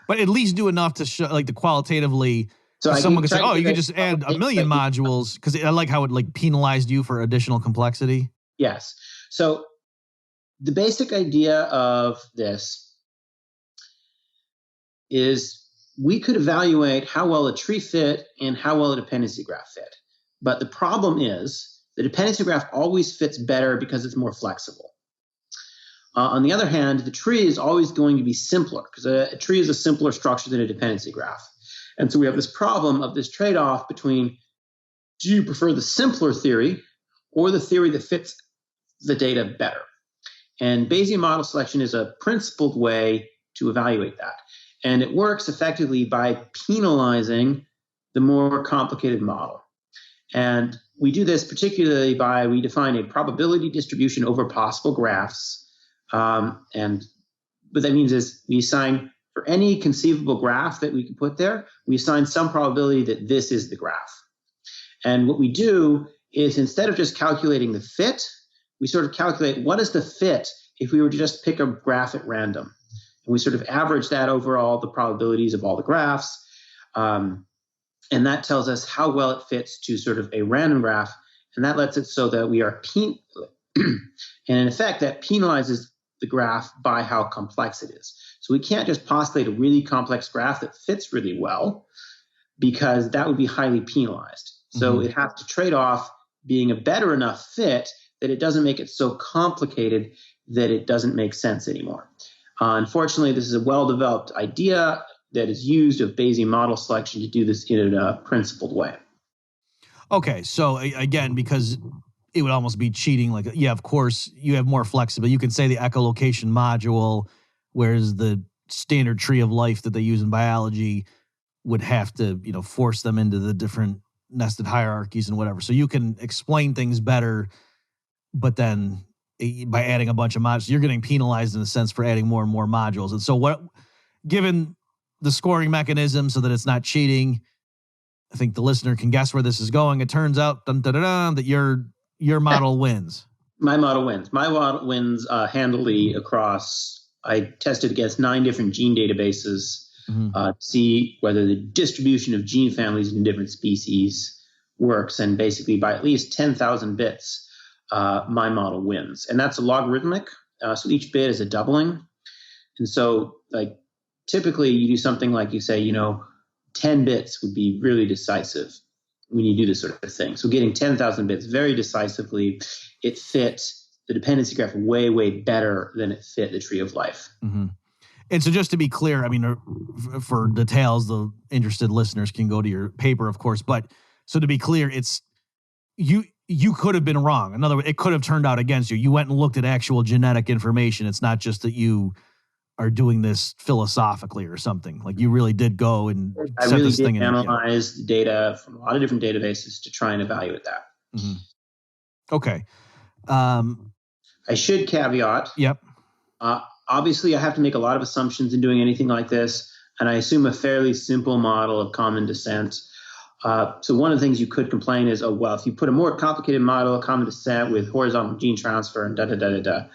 But at least do enough to show, like, the qualitatively. So someone could say, oh, you could just add a million modules, because I like how it like penalized you for additional complexity. Yes. So the basic idea of this is we could evaluate how well a tree fit and how well a dependency graph fit. But the problem is the dependency graph always fits better because it's more flexible. On the other hand, the tree is always going to be simpler because a tree is a simpler structure than a dependency graph. And so we have this problem of this trade-off between, do you prefer the simpler theory or the theory that fits the data better? And Bayesian model selection is a principled way to evaluate that. And it works effectively by penalizing the more complicated model. And we do this particularly we define a probability distribution over possible graphs. And what that means is we assign, for any conceivable graph that we can put there, we assign some probability that this is the graph. And what we do is, instead of just calculating the fit, we sort of calculate what is the fit if we were to just pick a graph at random. And we sort of average that over all the probabilities of all the graphs. And that tells us how well it fits to sort of a random graph. And that lets it so that we are and in effect, that penalizes the graph by how complex it is. So we can't just postulate a really complex graph that fits really well, because that would be highly penalized. So it has to trade off being a better enough fit that it doesn't make it so complicated that it doesn't make sense anymore. Unfortunately, this is a well-developed idea that is used of Bayesian model selection to do this in a principled way. Okay, so again, because it would almost be cheating. Like, yeah, of course, you have more flexibility. You can say the echolocation module, whereas the standard tree of life that they use in biology would have to, force them into the different nested hierarchies and whatever. So you can explain things better, but then by adding a bunch of modules, you're getting penalized in a sense for adding more and more modules. And so given the scoring mechanism so that it's not cheating, I think the listener can guess where this is going. It turns out that your model wins. My model wins. My model wins handily across. I tested against 9 different gene databases see whether the distribution of gene families in different species works. And basically, by at least 10,000 bits, my model wins. And that's a logarithmic. So each bit is a doubling. And so, like, typically you do something like you say, 10 bits would be really decisive when you do this sort of thing. So getting 10,000 bits very decisively, it fit the dependency graph way, way better than it fit the tree of life. Mm-hmm. And so just to be clear, I mean, for details, the interested listeners can go to your paper, of course. But so to be clear, it's you could have been wrong. In other words, it could have turned out against you. You went and looked at actual genetic information. It's not just that you are doing this philosophically or something. Like, you really did go and I set really this did thing in. analyze the data from a lot of different databases to try and evaluate that. Mm-hmm. Okay. I should caveat. Yep. Obviously, I have to make a lot of assumptions in doing anything like this, and I assume a fairly simple model of common descent. So one of the things you could complain is, oh, well, if you put a more complicated model of common descent with horizontal gene transfer and da-da-da-da-da,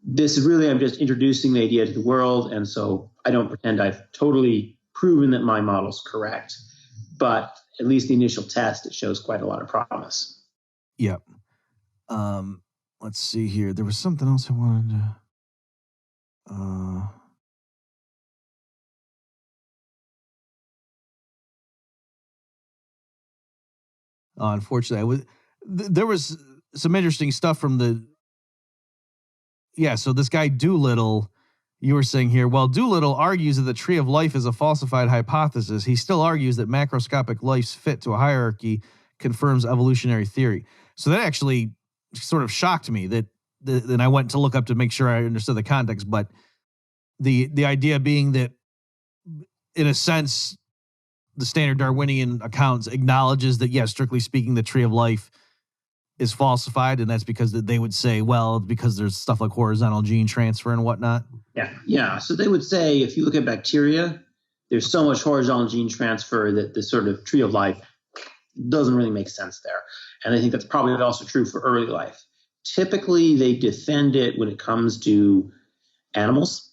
this is really, I'm just introducing the idea to the world, and so I don't pretend I've totally proven that my model's correct. But at least the initial test, it shows quite a lot of promise. Yep. Let's see here. There was something else I wanted to... unfortunately, there was some interesting stuff from the... Yeah, so this guy Doolittle, you were saying here, well, Doolittle argues that the tree of life is a falsified hypothesis. He still argues that macroscopic life's fit to a hierarchy confirms evolutionary theory. So that actually sort of shocked me that then I went to look up to make sure I understood the context. But the idea being that, in a sense, the standard Darwinian accounts acknowledges that, yes, strictly speaking, the tree of life is falsified, and that's because they would say, well, because there's stuff like horizontal gene transfer and whatnot. Yeah. So they would say, if you look at bacteria, there's so much horizontal gene transfer that this sort of tree of life doesn't really make sense there. And I think that's probably also true for early life. Typically, they defend it when it comes to animals,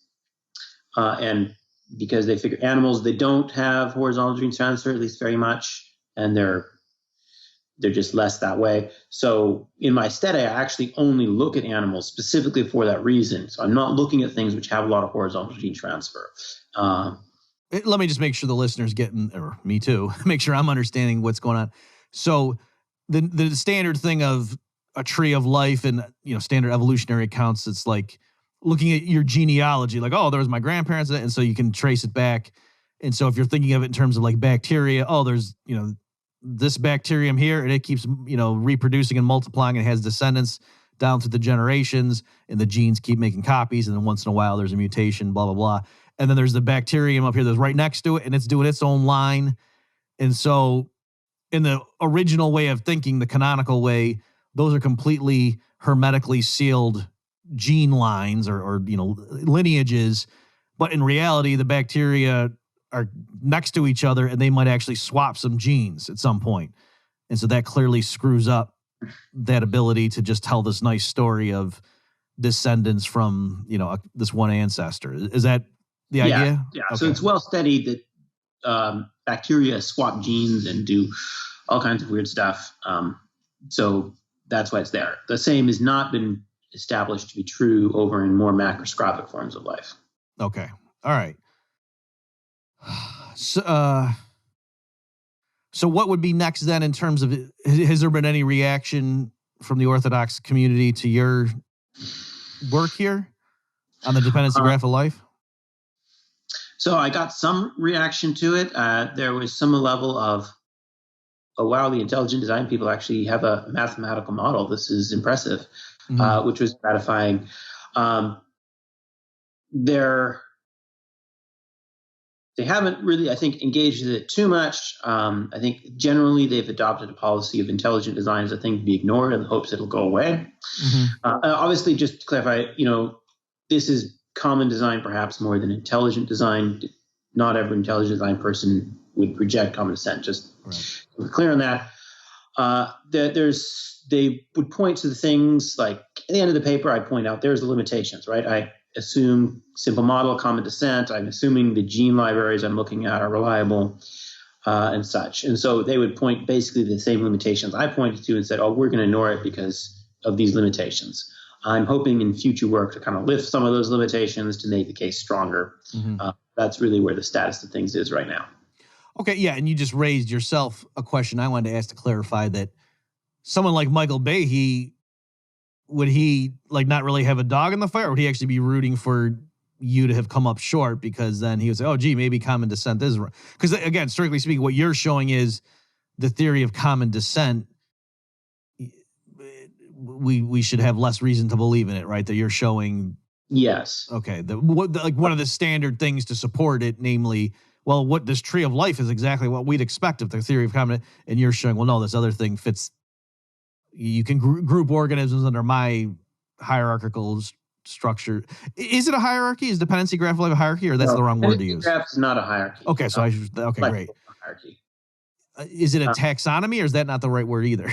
and because they figure animals, they don't have horizontal gene transfer, at least very much, and they're just less that way. So in my study, I actually only look at animals specifically for that reason. So I'm not looking at things which have a lot of horizontal gene transfer. Let me just make sure the listeners or me too, make sure I'm understanding what's going on. So the standard thing of a tree of life and, standard evolutionary accounts, it's like looking at your genealogy, like, oh, there was my grandparents, and so you can trace it back. And so if you're thinking of it in terms of like bacteria, oh, there's, this bacterium here, and it keeps, reproducing and multiplying and has descendants down through the generations, and the genes keep making copies, and then once in a while there's a mutation, blah, blah, blah. And then there's the bacterium up here that's right next to it, and it's doing its own line. And so in the original way of thinking, the canonical way, those are completely hermetically sealed gene lines or lineages. But in reality, the bacteria are next to each other, and they might actually swap some genes at some point. And so that clearly screws up that ability to just tell this nice story of descendants from, this one ancestor. Is that the idea? Yeah. Okay. So it's well studied that bacteria swap genes and do all kinds of weird stuff. So that's why it's there. The same has not been established to be true over in more macroscopic forms of life. Okay. All right. So what would be next then in terms of, has there been any reaction from the Orthodox community to your work here on the dependency graph of life? So I got some reaction to it. There was some level of, oh, wow, the intelligent design people actually have a mathematical model. This is impressive, which was gratifying. They haven't really, I think, engaged in it too much. I think generally they've adopted a policy of intelligent design as a thing to be ignored in the hopes it'll go away. Obviously, just to clarify, this is common design perhaps more than intelligent design. Not every intelligent design person would reject common descent, just right. We're clear on that. They would point to the things like at the end of the paper, I point out there's the limitations, right? assume simple model, common descent. I'm assuming the gene libraries I'm looking at are reliable and such. And so they would point basically the same limitations I pointed to and said, oh, we're going to ignore it because of these limitations. I'm hoping in future work to kind of lift some of those limitations to make the case stronger. That's really where the status of things is right now. Okay, yeah, and you just raised yourself a question I wanted to ask to clarify that someone like Michael Behe, would he like not really have a dog in the fight, or would he actually be rooting for you to have come up short because then he would say, oh, gee, maybe common descent is right? Because again, strictly speaking, what you're showing is the theory of common descent. We should have less reason to believe in it, right? That you're showing. Yes. Okay. Like one of the standard things to support it, namely, well, what this tree of life is exactly what we'd expect of the theory of common, and you're showing, well, no, this other thing fits. You can group organisms under my hierarchical structure. Is it a hierarchy? Is dependency graph like a hierarchy, or that's the wrong word to use? Graph is not a hierarchy. Okay, so okay, great. Hierarchy. Is it a taxonomy, or is that not the right word either?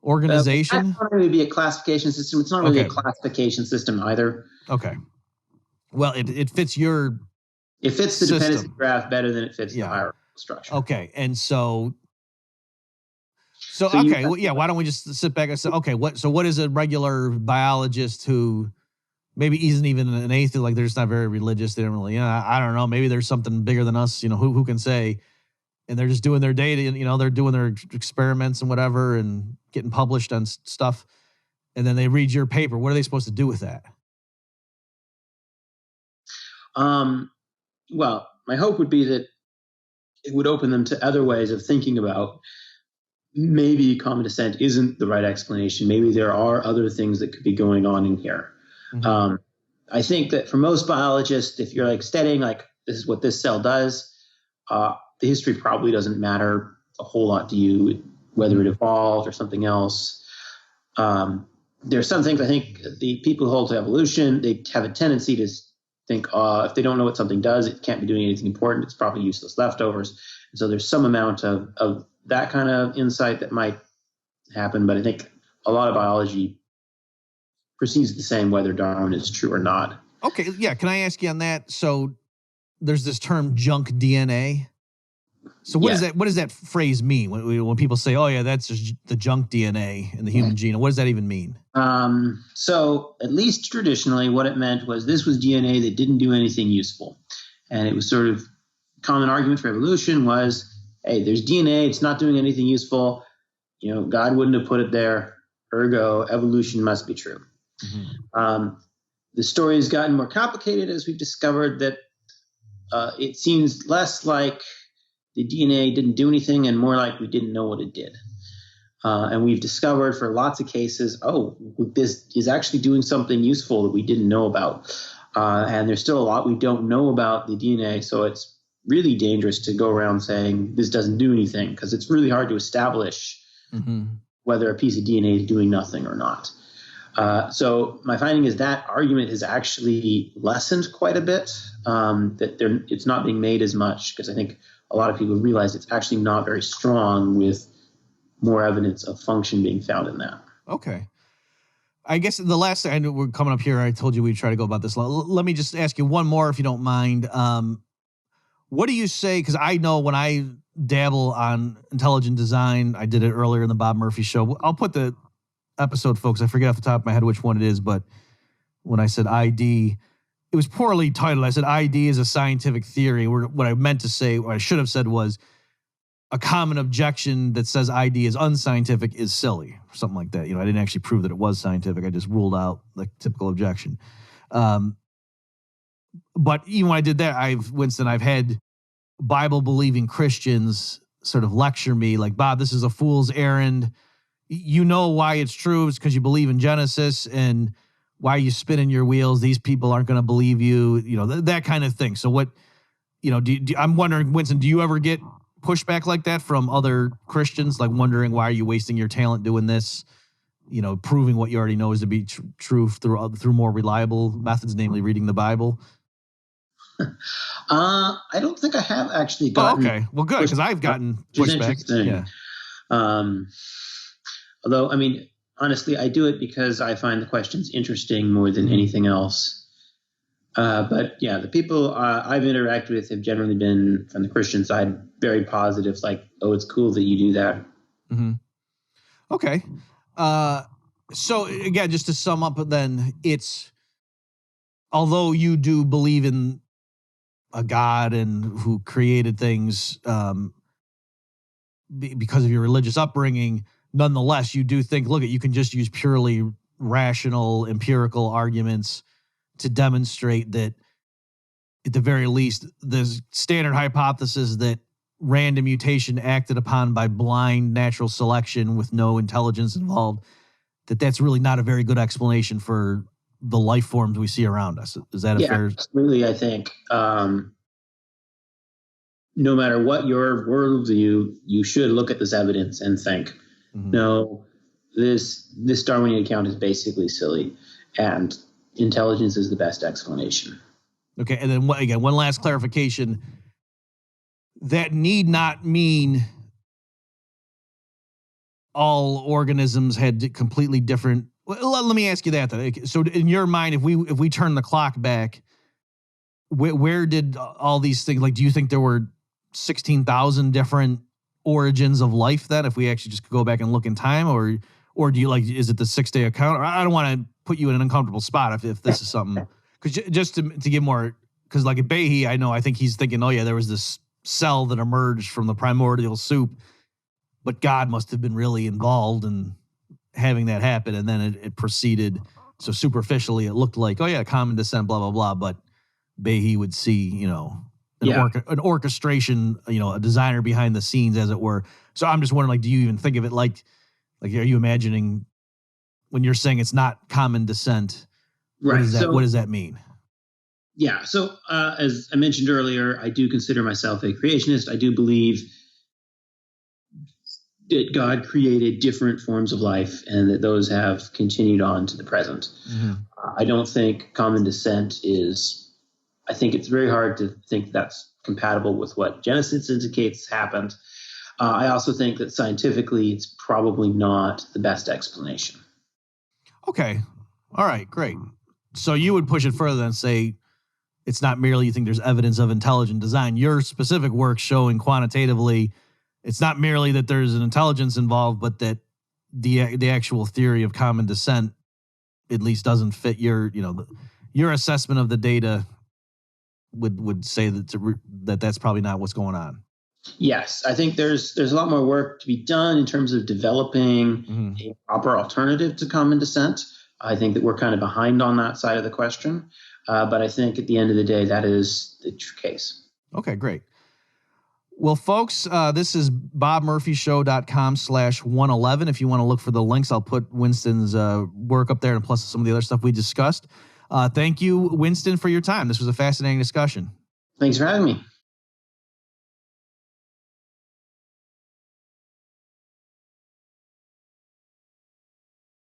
Organization? Taxonomy would be a classification system. It's not really a classification system either. Okay. Well, it fits your. It fits the system. Dependency graph better than it fits the hierarchical structure. Okay, and so okay, well, yeah. Why don't we just sit back and say, okay, what is a regular biologist who maybe isn't even an atheist, like they're just not very religious, they don't really, I don't know, maybe there's something bigger than us, who can say, and they're just doing their data, they're doing their experiments and whatever and getting published on stuff, and then they read your paper. What are they supposed to do with that? Well, my hope would be that it would open them to other ways of thinking about maybe common descent isn't the right explanation. Maybe there are other things that could be going on in here. Mm-hmm. I think that for most biologists, if you're like studying like this is what this cell does, the history probably doesn't matter a whole lot to you, whether it evolved or something else. There's some things I think the people who hold to evolution, they have a tendency to think if they don't know what something does, it can't be doing anything important. It's probably useless leftovers. And so there's some amount of that kind of insight that might happen. But I think a lot of biology proceeds the same whether Darwin is true or not. Okay, yeah. Can I ask you on that? So there's this term junk DNA. So what does that phrase mean when people say, oh yeah, that's just the junk DNA in the human genome? What does that even mean? So at least traditionally what it meant was this was DNA that didn't do anything useful. And it was sort of common argument for evolution was, hey, there's DNA, it's not doing anything useful. God wouldn't have put it there. Ergo, evolution must be true. Mm-hmm. The story has gotten more complicated as we've discovered that it seems less like the DNA didn't do anything and more like we didn't know what it did. And we've discovered for lots of cases, this is actually doing something useful that we didn't know about. And there's still a lot we don't know about the DNA. So it's really dangerous to go around saying this doesn't do anything because it's really hard to establish whether a piece of DNA is doing nothing or not. So my finding is that argument has actually lessened quite a bit, that it's not being made as much because I think a lot of people realize it's actually not very strong with more evidence of function being found in that. Okay. I guess the last thing, I know we're coming up here. I told you we'd try to go about this. Let me just ask you one more, if you don't mind. What do you say? Because I know when I dabble on intelligent design, I did it earlier in the Bob Murphy show. I'll put the episode, folks. I forget off the top of my head which one it is, but when I said ID, it was poorly titled. I said ID is a scientific theory. What I meant to say, what I should have said was a common objection that says ID is unscientific is silly, or something like that. I didn't actually prove that it was scientific. I just ruled out the typical objection. But even when I did that, Winston, I've had Bible-believing Christians sort of lecture me like, Bob, this is a fool's errand. You know why it's true. It's because you believe in Genesis, and why are you spinning your wheels? These people aren't going to believe you, that kind of thing. So what, I'm wondering, Winston, do you ever get pushback like that from other Christians, like wondering why are you wasting your talent doing this, proving what you already know is to be true through more reliable methods, namely reading the Bible? I don't think I have actually gotten. Oh, okay. Well, good, because I've gotten pushback. Yeah. Although, I mean, honestly, I do it because I find the questions interesting more than anything else. But yeah, the people I've interacted with have generally been from the Christian side, very positive. Like, oh, it's cool that you do that. Mm-hmm. Okay. So again, just to sum up, then it's, although you do believe in a God and who created things because of your religious upbringing, nonetheless, you do think, look, you can just use purely rational, empirical arguments to demonstrate that, at the very least, the standard hypothesis that random mutation acted upon by blind natural selection with no intelligence involved, that's really not a very good explanation for the life forms we see around us. Is that a fair? Absolutely, I think. No matter what your worldview, you should look at this evidence and think, no, this Darwinian account is basically silly, and intelligence is the best explanation. Okay, and then again, one last clarification. That need not mean all organisms had completely different. Let me ask you that then. So, in your mind, if we turn the clock back, where did all these things? Like, do you think there were 16,000 different origins of life then, if we actually just go back and look in time, or do you is it the 6-day account? Or I don't want to put you in an uncomfortable spot if this is something, because just to give more, because like at Behe, I think he's thinking, oh yeah, there was this cell that emerged from the primordial soup, but God must have been really involved in having that happen, and then it proceeded. So superficially, it looked like, oh yeah, common descent, blah blah blah, but Behe would see, an orchestration, a designer behind the scenes, as it were. So I'm just wondering, like, do you even think of it like are you imagining when you're saying it's not common descent? Right. What does that mean? Yeah. So as I mentioned earlier, I do consider myself a creationist. I do believe that God created different forms of life and that those have continued on to the present. I don't think common descent I think it's very hard to think that's compatible with what Genesis indicates happened. I also think that scientifically, it's probably not the best explanation. Okay. All right, great. So you would push it further and say it's not merely you think there's evidence of intelligent design. Your specific work showing quantitatively it's not merely that there's an intelligence involved, but that the actual theory of common descent at least doesn't fit your assessment of the data would say that's probably not what's going on. Yes, I think there's a lot more work to be done in terms of developing a proper alternative to common descent. I think that we're kind of behind on that side of the question, but I think at the end of the day, that is the case. Okay, great. Well, folks, this is bobmurphyshow.com/111. If you want to look for the links, I'll put Winston's work up there and plus some of the other stuff we discussed. Thank you, Winston, for your time. This was a fascinating discussion. Thanks for having me.